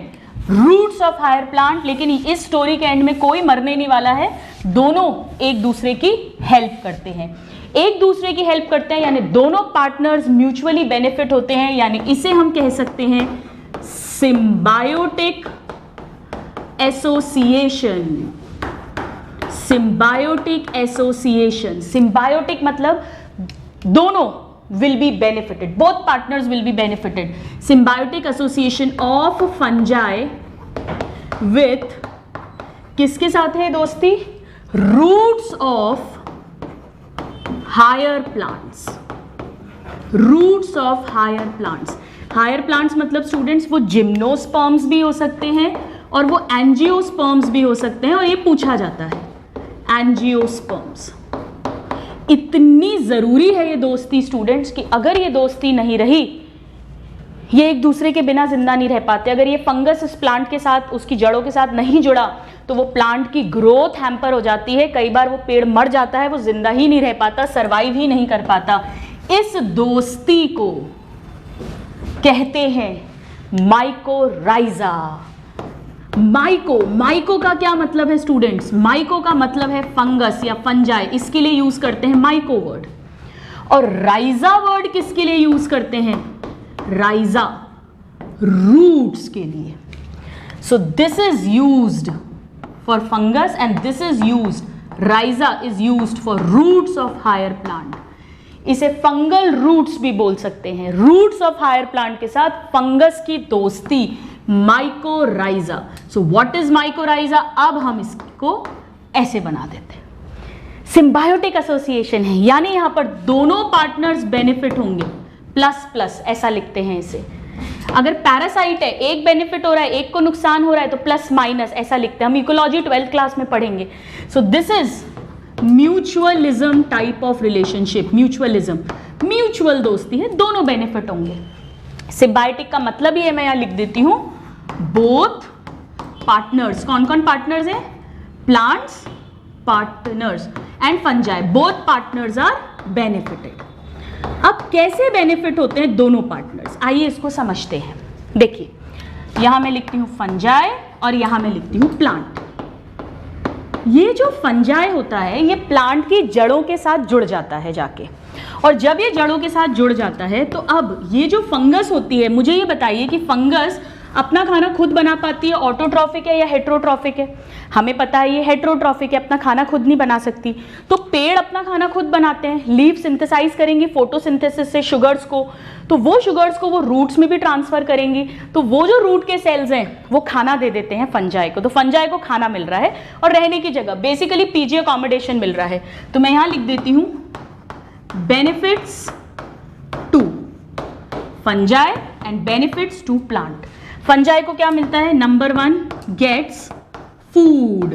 रूट्स ऑफ हायर प्लांट। लेकिन इस स्टोरी के एंड में कोई मरने नहीं वाला है, दोनों एक दूसरे की हेल्प करते हैं। एक दूसरे की हेल्प करते हैं यानी दोनों पार्टनर्स म्यूचुअली बेनिफिट होते हैं, यानी इसे हम कह सकते हैं symbiotic association. Symbiotic association, symbiotic मतलब दोनों will be benefited, both partners will be benefited। symbiotic association of fungi with किसके साथ है दोस्ती, roots of higher plants, roots of higher plants। Higher plants मतलब स्टूडेंट्स वो जिम्नोस्पर्म्स भी हो सकते हैं और वो एंजियोस्पर्म्स भी हो सकते हैं, और ये पूछा जाता है एंजियोस्पर्म्स। इतनी ज़रूरी है ये दोस्ती स्टूडेंट्स कि अगर ये दोस्ती नहीं रही, ये एक दूसरे के बिना जिंदा नहीं रह पाते। अगर ये फंगस इस प्लांट के साथ, उसकी जड़ों के साथ नहीं जुड़ा तो वो प्लांट की ग्रोथ हैम्पर हो जाती है, कई बार वो पेड़ मर जाता है, वो जिंदा ही नहीं रह पाता, सर्वाइव ही नहीं कर पाता। इस दोस्ती को कहते हैं माइकोराइजा। माइको का क्या मतलब है स्टूडेंट्स? माइको का मतलब है फंगस या फंजाई, इसके लिए यूज करते हैं माइको वर्ड। और राइजा वर्ड किसके लिए यूज करते हैं? राइजा रूट्स के लिए। So this is used for fungus and this is used, rhiza is used for roots of higher plant. इसे फंगल रूट्स भी बोल सकते हैं। रूट्स ऑफ हायर प्लांट के साथ फंगस की दोस्ती, mycorrhiza. So what is mycorrhiza? अब हम इसको ऐसे बना देते हैं, सिम्बायोटिक एसोसिएशन है, यानी यहां पर दोनों पार्टनर्स बेनिफिट होंगे, प्लस प्लस ऐसा लिखते हैं इसे। अगर पैरासाइट है, एक बेनिफिट हो रहा है, एक को नुकसान हो रहा है, तो प्लस माइनस ऐसा लिखते हैं। हम इकोलॉजी 12th क्लास में पढ़ेंगे। सो this is mutualism type of relationship. Mutualism, mutual दोस्ती है, दोनों बेनिफिट होंगे। सिम्बायोटिक का मतलब ही है, मैं यहां लिख देती हूं, बोथ पार्टनर्स। कौन कौन पार्टनर्स हैं? Plants partners and fungi, both partners are benefited. अब कैसे बेनिफिट होते हैं दोनों पार्टनर्स, आइए इसको समझते हैं। देखिए यहां मैं लिखती हूं फंजाई और यहां मैं लिखती हूं प्लांट। ये जो फंजाई होता है ये प्लांट की जड़ों के साथ जुड़ जाता है जाके, और जब ये जड़ों के साथ जुड़ जाता है तो अब ये जो फंगस होती है, मुझे ये बताइए कि फंगस अपना खाना खुद बना पाती है, ऑटोट्रॉफिक है या हेट्रोट्रॉफिक है? हमें पता है ये हेट्रोट्रॉफिक है, अपना खाना खुद नहीं बना सकती। तो पेड़ अपना खाना खुद बनाते हैं, लीव सिंथेसाइज करेंगी फोटोसिंथेसिस से शुगर्स को, तो वो शुगर्स को वो रूट्स में भी ट्रांसफर करेंगी, तो वो जो रूट के सेल्स हैं वो खाना दे देते हैं फंजाई को। तो फंजाई को खाना मिल रहा है और रहने की जगह, बेसिकली पीजी अकोमोडेशन मिल रहा है। तो मैं यहां लिख देती हूं benefits to fungi and benefits to plant. Fungi को क्या मिलता है? Number 1 gets food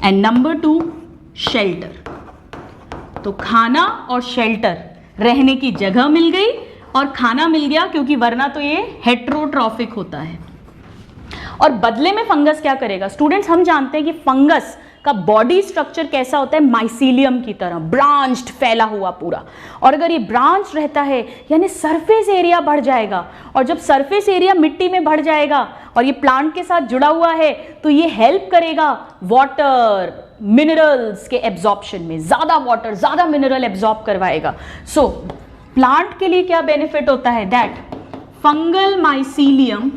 and number 2 shelter. तो खाना और शेल्टर, रहने की जगह मिल गई और खाना मिल गया, क्योंकि वरना तो ये हेट्रोट्रॉफिक होता है। और बदले में फंगस क्या करेगा? स्टूडेंट्स हम जानते हैं कि फंगस का बॉडी स्ट्रक्चर कैसा होता है? माइसीलियम की तरह ब्रांच्ड, फैला हुआ पूरा। और अगर ये ब्रांच रहता है यानी सरफेस एरिया बढ़ जाएगा, और जब सरफेस एरिया मिट्टी में बढ़ जाएगा और ये प्लांट के साथ जुड़ा हुआ है तो ये हेल्प करेगा वाटर मिनरल्स के एब्जॉर्प्शन में, ज्यादा वाटर ज्यादा मिनरल एब्जॉर्ब करवाएगा। सो प्लांट के लिए क्या बेनिफिट होता है? That fungal mycelium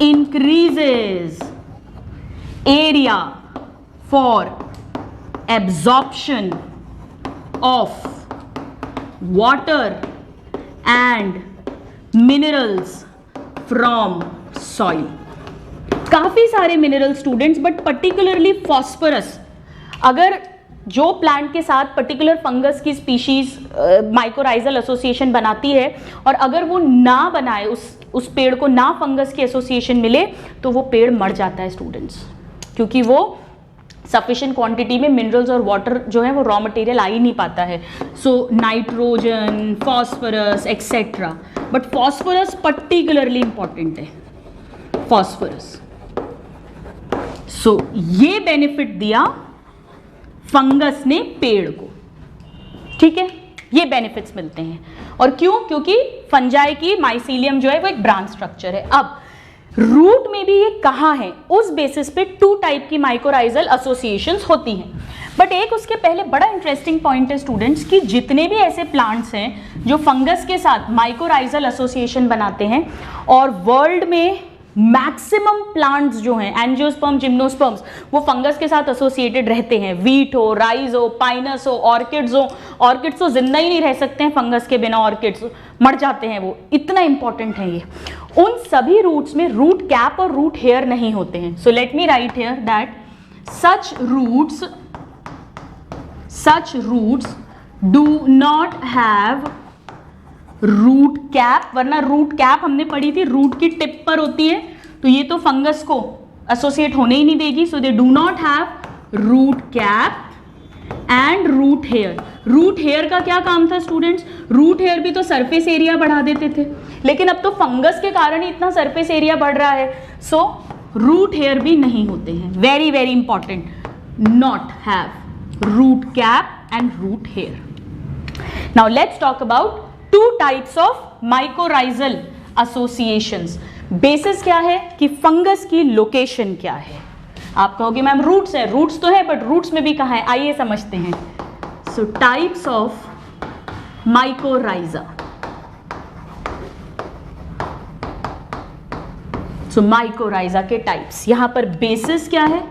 increases area for absorption of water and minerals from soil। काफी सारे mineral students, but particularly phosphorus. अगर जो प्लांट के साथ पर्टिकुलर फंगस की स्पीशीज माइकोराइजल एसोसिएशन बनाती है, और अगर वो ना बनाए, उस पेड़ को ना फंगस की एसोसिएशन मिले, तो वो पेड़ मर जाता है स्टूडेंट्स, क्योंकि वो सफिशिएंट क्वांटिटी में मिनरल्स और वाटर जो है वो रॉ मटेरियल आ ही नहीं पाता है। So nitrogen, phosphorus etcetera, but phosphorus particularly important है, फॉस्फोरस। सो ये बेनिफिट दिया फंगस ने पेड़ को, ठीक है, ये बेनिफिट्स मिलते हैं। और क्यों? क्योंकि फंजाई की माइसीलियम जो है वो एक ब्रांच स्ट्रक्चर है। अब रूट में भी ये कहाँ है, उस बेसिस पे 2 टाइप की माइकोराइजल एसोसिएशंस होती हैं। बट एक उसके पहले बड़ा इंटरेस्टिंग पॉइंट है स्टूडेंट्स, कि जितने भी ऐसे प्लांट्स हैं जो फंगस के साथ माइकोराइजल एसोसिएशन बनाते हैं, और वर्ल्ड में मैक्सिमम प्लांट्स जो हैं एंजियोस्पर्म, जिम्नोस्पर्म्स, वो फंगस के साथ एसोसिएटेड रहते हैं। वीट हो, राइस हो, पाइनस हो, ऑर्किड्स हो। ऑर्किड्स तो जिंदा ही नहीं रह सकते हैं फंगस के बिना, ऑर्किड्स मर जाते हैं, वो इतना इंपॉर्टेंट है ये। उन सभी रूट्स में रूट कैप और रूट हेयर नहीं होते हैं। So let me write here that such roots do not have root cap, वरना रूट कैप हमने पढ़ी थी रूट की टिप पर होती है, तो ये तो फंगस को एसोसिएट होने ही नहीं देगी। So they do not have root cap and root hair. Root hair का क्या काम था स्टूडेंट्स? रूट हेयर भी तो सरफेस एरिया बढ़ा देते थे, लेकिन अब तो फंगस के कारण ही इतना सरफेस एरिया बढ़ रहा है। सो रूट हेयर भी नहीं होते हैं। Very very important, not have root cap and root hair. Now let's talk about 2 types of mycorrhizal associations. Basis क्या है कि फंगस की लोकेशन क्या है। आप कहोगे मैम रूट्स है, रूट्स तो है बट रूट्स में भी कहाँ है, आइए समझते हैं। सो types of mycorrhiza. So mycorrhiza के टाइप्स, यहां पर बेसिस क्या है,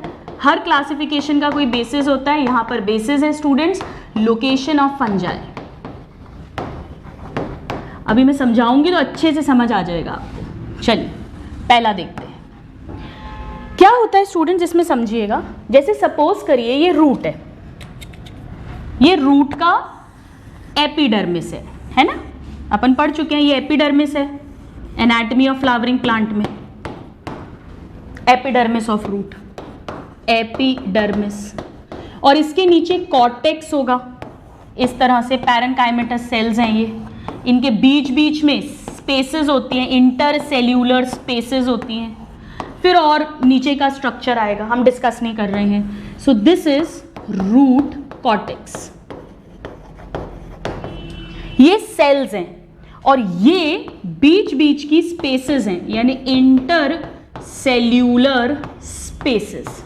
हर क्लासिफिकेशन का कोई बेसिस होता है, यहां पर बेसिस है स्टूडेंट्स लोकेशन ऑफ फंजाई। अभी मैं समझाऊंगी तो अच्छे से समझ आ जाएगा आपको। चलिए पहला देखते हैं क्या होता है स्टूडेंट्स, इसमें समझिएगा। जैसे सपोज करिए ये रूट है, ये रूट का एपिडर्मिस है ना, अपन पढ़ चुके हैं ये एपिडर्मिस है एनाटॉमी ऑफ फ्लावरिंग प्लांट में। एपिडर्मिस ऑफ रूट, एपिडर्मिस, और इसके नीचे कॉर्टेक्स होगा। इस तरह से पैरेन्काइमेटस सेल्स हैं ये, इनके बीच बीच में स्पेसेस होती हैं, इंटरसेल्यूलर स्पेसेस होती हैं। फिर और नीचे का स्ट्रक्चर आएगा, हम डिस्कस नहीं कर रहे हैं। So this is root cortex, ये सेल्स हैं और ये बीच बीच की स्पेसेस हैं, यानी इंटर सेल्यूलर स्पेसेस।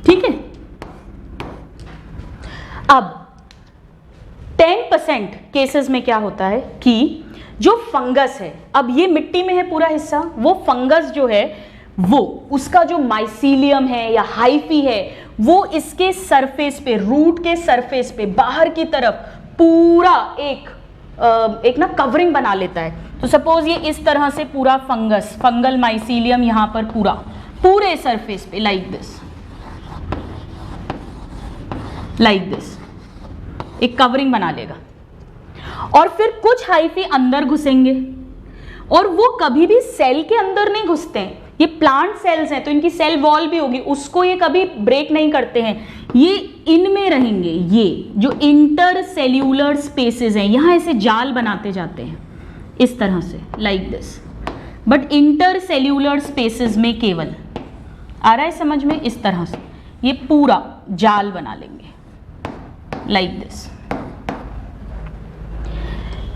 ठीक है। अब 10% केसेस में क्या होता है कि जो फंगस है, अब ये मिट्टी में है पूरा हिस्सा, वो फंगस जो है वो उसका जो माइसीलियम है या हाइफी है वो इसके सरफेस पे, रूट के सरफेस पे बाहर की तरफ पूरा एक ना कवरिंग बना लेता है। तो सपोज ये इस तरह से पूरा फंगस, फंगल माइसीलियम यहां पर पूरे सरफेस पे लाइक दिस एक कवरिंग बना लेगा। और फिर कुछ हाइफी अंदर घुसेंगे और वो कभी भी सेल के अंदर नहीं घुसते हैं, ये प्लांट सेल्स हैं तो इनकी सेल वॉल भी होगी, उसको ये कभी ब्रेक नहीं करते हैं, ये इनमें रहेंगे। ये जो इंटर सेल्यूलर स्पेसेस हैं यहां ऐसे जाल बनाते जाते हैं इस तरह से like this, but inter cellular spaces में केवल आ रहा है समझ में, इस तरह से ये पूरा जाल बना लेंगे लाइक दिस।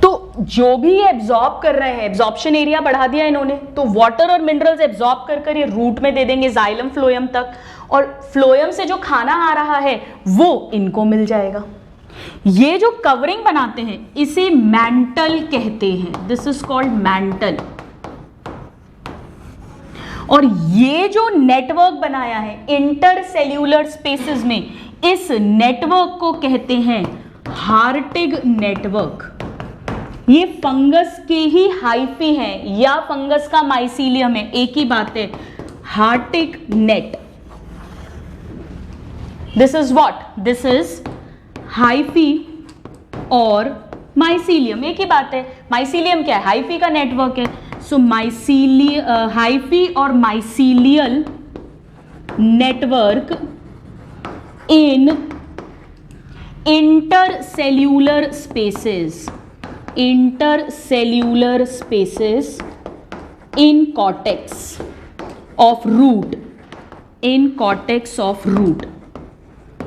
तो जो भी ये एब्जॉर्ब कर रहे हैं, एब्जॉर्प्शन एरिया बढ़ा दिया इन्होंने, तो वाटर और मिनरल्स एब्जॉर्ब कर ये रूट में दे देंगे जाइलम फ्लोएम तक, और फ्लोएम से जो खाना आ रहा है वो इनको मिल जाएगा। ये जो कवरिंग बनाते हैं इसे मैंटल कहते हैं, दिस इज कॉल्ड मैंटल। और ये जो नेटवर्क बनाया है इंटरसेल्यूलर स्पेसेस में, इस नेटवर्क को कहते हैं हार्टिग नेटवर्क। ये फंगस के ही हाइफी हैं या फंगस का माइसीलियम है, एक ही बात है, Hartig net. This is what, this is hyphae और माइसीलियम, एक ही बात है। माइसीलियम क्या है, हाइफी का नेटवर्क है। सो हाइफी और mycelial network in intercellular spaces, intercellular spaces in cortex of root, in cortex of root।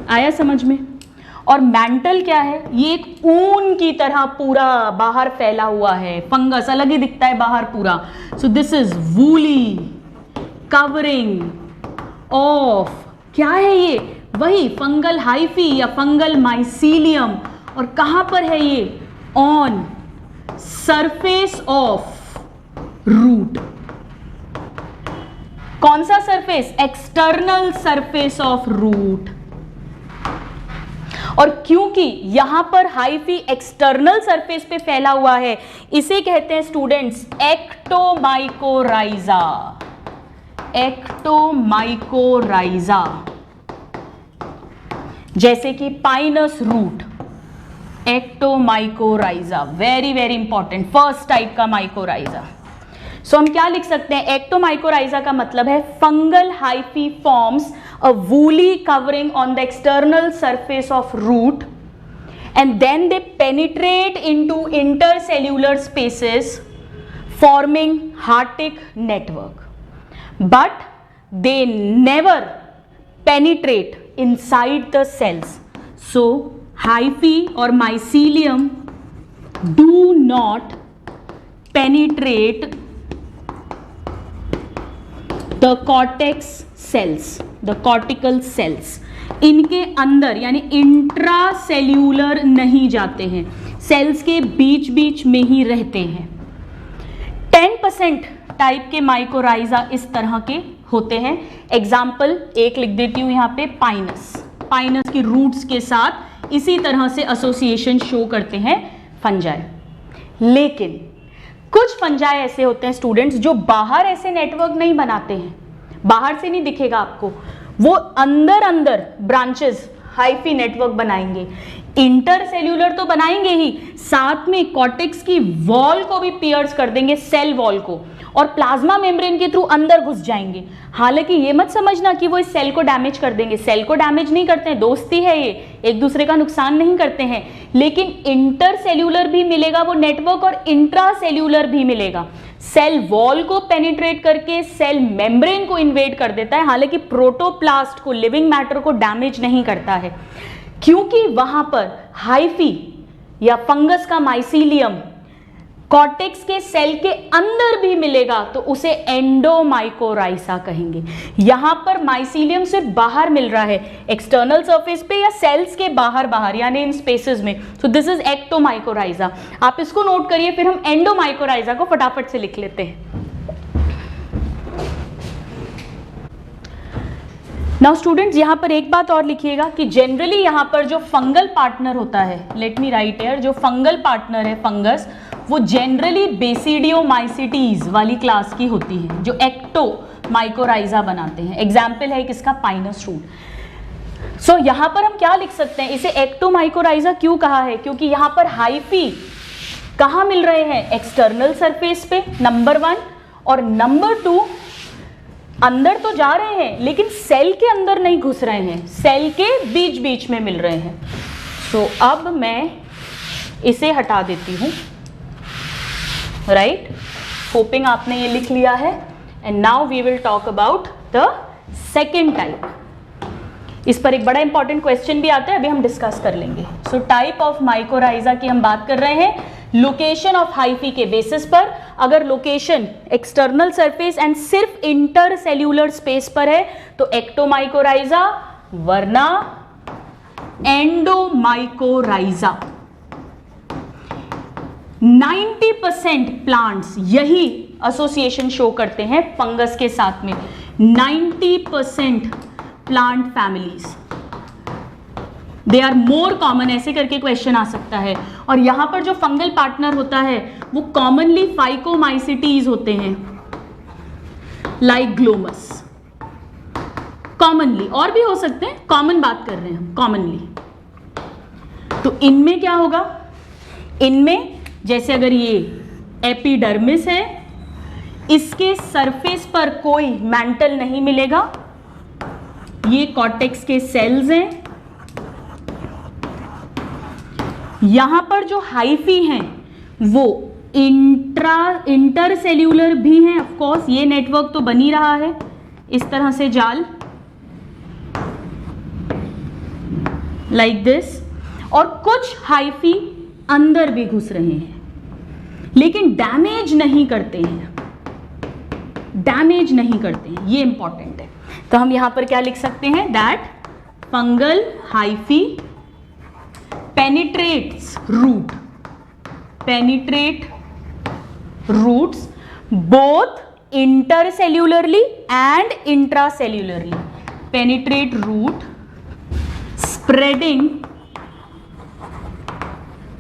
आया समझ में। और मैंटल क्या है, ये एक ऊन की तरह पूरा बाहर फैला हुआ है, फंगस अलग ही दिखता है बाहर पूरा। सो this is woolly covering of, क्या है ये, वही फंगल हाइफी या फंगल माइसीलियम। और कहां पर है ये, ऑन सरफेस ऑफ रूट। कौन सा surface, external surface of root. और क्योंकि यहां पर हाइफी एक्सटर्नल सरफेस पे फैला हुआ है, इसे कहते हैं स्टूडेंट्स एक्टोमाइकोराइजा। एक्टोमाइकोराइजा, जैसे कि Pinus root, ectomycorrhiza, very very important, first type का माइकोराइजा। सो हम क्या लिख सकते हैं, एक्टोमाइकोराइजा का मतलब है fungal hyphae forms a woolly covering on the external surface of root and then they penetrate into intercellular spaces forming Hartig network, but they never penetrate inside the cells. So hyphae or mycelium do not penetrate the cortex cells, the cortical cells. इनके अंदर यानी intracellular नहीं जाते हैं, sales के बीच बीच में ही रहते हैं. 10% टाइप के माइकोराइजा इस तरह के होते हैं. एग्जाम्पल एक लिख देती हूं यहां पे, पाइनस. पाइनस की रूट्स के साथ इसी तरह से एसोसिएशन शो करते हैं फंजाई. लेकिन कुछ फंजाई ऐसे होते हैं स्टूडेंट्स जो बाहर ऐसे नेटवर्क नहीं बनाते हैं, बाहर से नहीं दिखेगा आपको, वो अंदर अंदर ब्रांचेस हाइफी नेटवर्क बनाएंगे. इंटरसेल्यूलर तो बनाएंगे ही, साथ में कॉर्टेक्स की वॉल को भी पियर्स कर देंगे, सेल वॉल को, और प्लाज्मा मेम्ब्रेन के थ्रू अंदर घुस जाएंगे. हालांकि ये मत समझना कि वो इस सेल को डैमेज कर देंगे, सेल को डैमेज नहीं करते हैं, दोस्ती है ये, एक दूसरे का नुकसान नहीं करते हैं. लेकिन इंटरसेल्यूलर भी मिलेगा वो नेटवर्क और इंट्रासेल्यूलर भी मिलेगा. सेल वॉल को पेनिट्रेट करके सेल मेम्ब्रेन को इन्वेड कर देता है, हालांकि प्रोटोप्लास्ट को, लिविंग मैटर को डैमेज नहीं करता है, क्योंकि वहां पर हाइफी या फंगस का माइसीलियम कॉर्टेक्स के सेल के अंदर भी मिलेगा, तो उसे एंडोमाइकोराइसा कहेंगे. यहां पर माइसीलियम सिर्फ बाहर मिल रहा है, एक्सटर्नल सरफेस पे या सेल्स के बाहर बाहर यानी इन स्पेसेस में. सो दिस इज एक्टोमाइकोराइजा. आप इसको नोट करिए, फिर हम एंडोमाइकोराइजा को फटाफट से लिख लेते हैं. नाउ स्टूडेंट्स, यहां पर एक बात और लिखिएगा कि जनरली यहां पर जो फंगल पार्टनर होता है, लेट मी राइट हियर, जो फंगल पार्टनर है फंगस, वो जनरली बेसिडियोमाइसिटीज वाली क्लास की होती है जो एक्टोमाइकोराइजा बनाते हैं. एग्जाम्पल है किसका, पाइनस रूट. सो यहां पर हम क्या लिख सकते हैं, इसे एक्टोमाइकोराइजा क्यों कहा है, क्योंकि यहां पर हाइफी कहां मिल रहे हैं, एक्सटर्नल सरफेस पे, नंबर 1, और नंबर 2 अंदर तो जा रहे हैं लेकिन सेल के अंदर नहीं घुस रहे हैं, सेल के बीच बीच में मिल रहे हैं. सो अब मैं इसे हटा देती हूं, राइट. होपिंग आपने ये लिख लिया है. And now we will talk about the second type. इस पर एक बड़ा इंपॉर्टेंट क्वेश्चन भी आता है, अभी हम डिस्कस कर लेंगे. सो टाइप ऑफ माइकोराइजा की हम बात कर रहे हैं लोकेशन ऑफ हाइफी के बेसिस पर. अगर लोकेशन एक्सटर्नल सरफेस एंड सिर्फ इंटरसेल्यूलर स्पेस पर है तो एक्टोमाइकोराइजा, वरना एंडोमाइकोराइजा. 90% प्लांट्स यही एसोसिएशन शो करते हैं फंगस के साथ में. 90% plant families, they are more common, ऐसे करके क्वेश्चन आ सकता है. और यहां पर जो फंगल पार्टनर होता है वो कॉमनली फाइकोमाइसिटीज होते हैं, लाइक ग्लोमस. कॉमनली, और भी हो सकते हैं, कॉमन बात कर रहे हैं हम, कॉमनली. तो इनमें क्या होगा, इनमें जैसे अगर ये एपिडर्मिस है, इसके सरफेस पर कोई मैंटल नहीं मिलेगा, ये कॉर्टेक्स के सेल्स हैं. यहां पर जो हाइफी हैं वो इंटरसेल्यूलर भी हैं. ऑफ कोर्स ये नेटवर्क तो बन ही रहा है इस तरह से जाल, लाइक दिस. और कुछ हाइफी अंदर भी घुस रहे हैं लेकिन डैमेज नहीं करते हैं, डैमेज नहीं करते हैं, ये इंपॉर्टेंट है. तो हम यहां पर क्या लिख सकते हैं, that fungal hyphae penetrates root, penetrate roots both intercellularly and intracellularly. Penetrate root spreading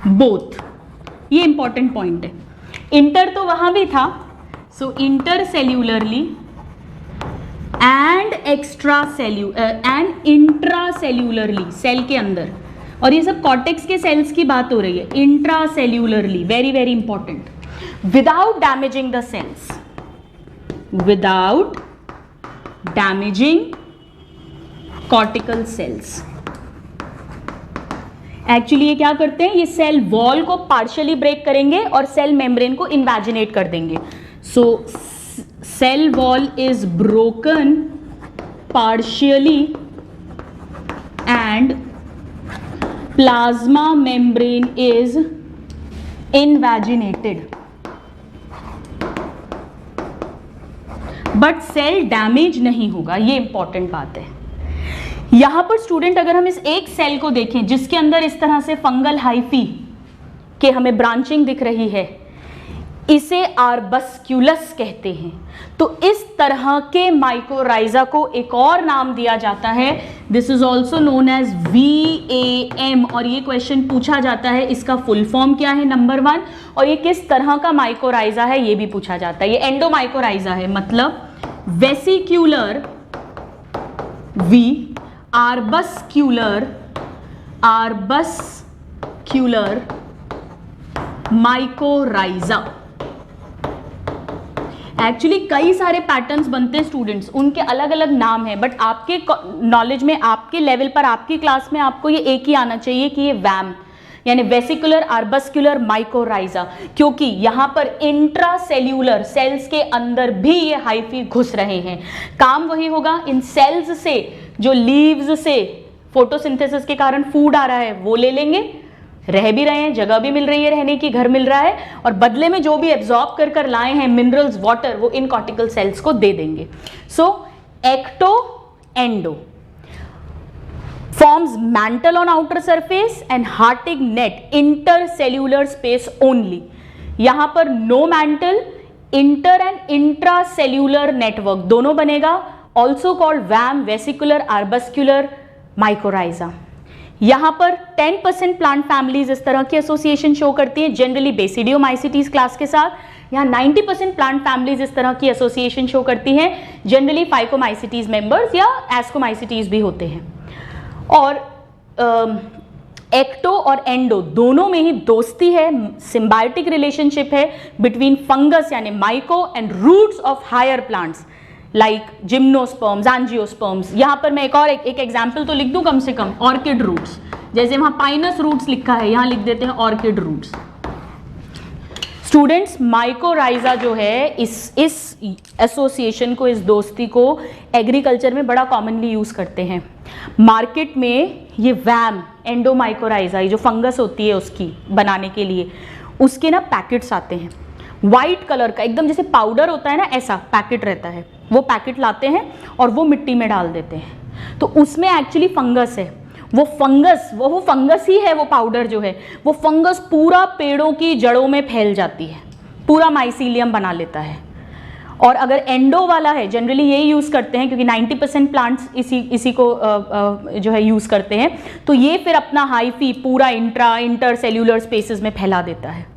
both. ये इंपॉर्टेंट पॉइंट है. इंटर तो वहां भी था, so intercellularly and and intracellularly, cell के अंदर. और ये सब कॉर्टेक्स के सेल्स की बात हो रही है. Intracellularly, very very important, without damaging the cells, without damaging cortical cells. Actually ये क्या करते हैं, ये सेल वॉल को पार्शियली ब्रेक करेंगे और सेल मेम्ब्रेन को इन्वेजिनेट कर देंगे. So cell wall is broken partially and plasma membrane is invaginated. But cell damage नहीं होगा, ये इंपॉर्टेंट बात है। यहां पर स्टूडेंट अगर हम इस एक सेल को देखें जिसके अंदर इस तरह से फंगल हाइफी के हमें ब्रांचिंग दिख रही है, इसे आर्बस्क्यूलस कहते हैं। तो इस तरह के माइकोराइजा को एक और नाम दिया जाता है, this is also known as VAM, और ये क्वेश्चन पूछा जाता है इसका फुल फॉर्म क्या है नंबर 1, और ये किस तरह का माइकोराइजा है ये भी पूछा जाता है। ये एंडोमाइकोराइजा है, मतलब वेसिक्यूलर V, आर्बस्क्यूलर माइकोराइजा। एक्चुअली कई सारे पैटर्न्स बनते हैं स्टूडेंट्स, उनके अलग अलग नाम हैं, बट आपके नॉलेज में, आपके लेवल पर, आपकी क्लास में आपको ये एक ही आना चाहिए कि ये वैम यानी वेसिकुलर आर्बस्क्यूलर माइकोराइजा, क्योंकि यहां पर इंट्रासेल्यूलर सेल्स के अंदर भी ये हाइफी घुस रहे हैं। काम वही होगा, इन सेल्स से जो लीव्स से फोटोसिंथेसिस के कारण फूड आ रहा है वो ले लेंगे, रह भी रहे हैं, जगह भी मिल रही है रहने की, घर मिल रहा है, और बदले में जो भी एब्जॉर्ब कर कर लाए हैं मिनरल्स, वाटर, वो इन कॉर्टिकल सेल्स को दे देंगे। So ecto endo forms mantle on outer surface and Hartig net intercellular space only। यहां पर no mantle, inter and intracellular network दोनों बनेगा, also called VAM vesicular arbuscular mycorrhiza। यहां पर 10% प्लांट फैमिलीज इस तरह की एसोसिएशन शो करती हैं, जनरली बेसिडियोमाइसिटीज क्लास के साथ। यहाँ 90% प्लांट फैमिलीज इस तरह की एसोसिएशन शो करती हैं, जनरली फाइकोमाइसिटीज मेंबर्स या एस्कोमाइसिटीज भी होते हैं। और एक्टो और एंडो दोनों में ही दोस्ती है, सिम्बायोटिक रिलेशनशिप है बिटवीन फंगस यानी myco and roots of higher plants like gymnosperms, angiosperms. यहां पर मैं एक एग्जाम्पल तो लिख दूं कम से कम, ऑर्किड रूट्स, जैसे वहां पाइनस रूट्स लिखा है, यहां लिख देते हैं ऑर्किड रूट्स। स्टूडेंट्स, माइकोराइजा जो है इस एसोसिएशन को, इस दोस्ती को एग्रीकल्चर में बड़ा कॉमनली यूज करते हैं। मार्केट में ये वैम एंडोमाइकोराइजा, ये जो फंगस होती है उसकी बनाने के लिए, उसके ना पैकेट्स आते हैं वाइट कलर का, एकदम जैसे पाउडर होता है ना, ऐसा पैकेट रहता है। वो पैकेट लाते हैं और वो मिट्टी में डाल देते हैं, तो उसमें एक्चुअली फंगस है। वो फंगस ही है, वो पाउडर जो है, वो फंगस पूरा पेड़ों की जड़ों में फैल जाती है, पूरा माइसीलियम बना लेता है। और अगर एंडो वाला है, जनरली यही यूज करते हैं क्योंकि 90% प्लांट्स इसी को जो है यूज करते हैं, तो ये फिर अपना हाइफी पूरा इंटर सेल्यूलर स्पेसेस में फैला देता है,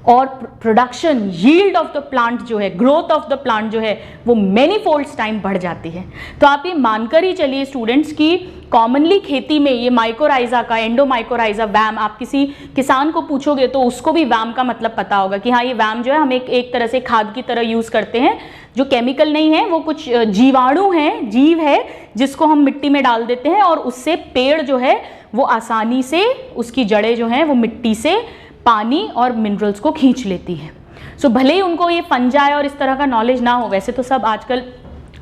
और production, yield of the plant जो है, ग्रोथ ऑफ द प्लांट जो है, वो मेनी फोल्ड्स टाइम बढ़ जाती है। तो आप ये मानकर ही चलिए स्टूडेंट्स की कॉमनली खेती में ये माइकोराइजा का, एंडोमाइकोराइजा, वैम, आप किसी किसान को पूछोगे तो उसको भी वैम का मतलब पता होगा कि हाँ, ये वैम जो है हम एक तरह से खाद की तरह यूज करते हैं, जो केमिकल नहीं है, वो कुछ जीवाणु हैं, जीव है, जिसको हम मिट्टी में डाल देते हैं और उससे पेड़ जो है वो आसानी से, उसकी जड़ें जो हैं वो मिट्टी से पानी और मिनरल्स को खींच लेती है। सो भले ही उनको ये फंजाई और इस तरह का नॉलेज ना हो, वैसे तो सब आजकल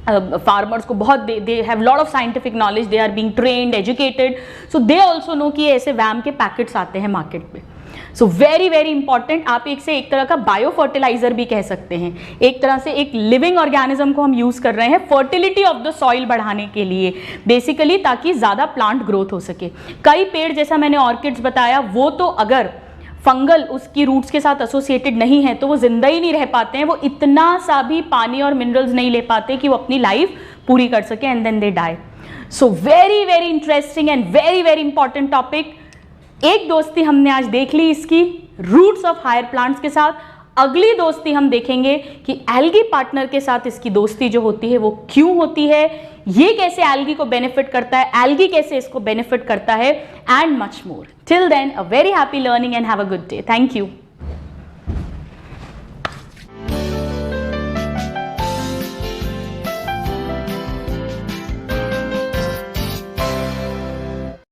फार्मर्स को बहुत, they have lot of scientific knowledge, they are being trained, educated, so they also know कि ऐसे वैम के पैकेट्स आते हैं मार्केट पे। सो वेरी वेरी इंपॉर्टेंट, आप एक तरह का बायो फर्टिलाइजर भी कह सकते हैं, एक तरह से एक लिविंग ऑर्गेनिज्म को हम यूज कर रहे हैं फर्टिलिटी ऑफ द सॉइल बढ़ाने के लिए, बेसिकली ताकि ज्यादा प्लांट ग्रोथ हो सके। कई पेड़, जैसा मैंने ऑर्किड्स बताया, वो तो अगर फंगल उसकी रूट्स के साथ एसोसिएटेड नहीं है तो वो जिंदा ही नहीं रह पाते हैं, वो इतना सा भी पानी और मिनरल्स नहीं ले पाते कि वो अपनी लाइफ पूरी कर सके, and then they die. So very very interesting and very very important topic. एक दोस्ती हमने आज देख ली इसकी, रूट्स ऑफ हायर प्लांट्स के साथ। अगली दोस्ती हम देखेंगे कि एल्गी पार्टनर के साथ इसकी दोस्ती जो होती है वो क्यों होती है, ये कैसे एल्गी को बेनिफिट करता है, एल्गी कैसे इसको बेनिफिट करता है, and much more. Till then, a very happy learning and have a good day. Thank you.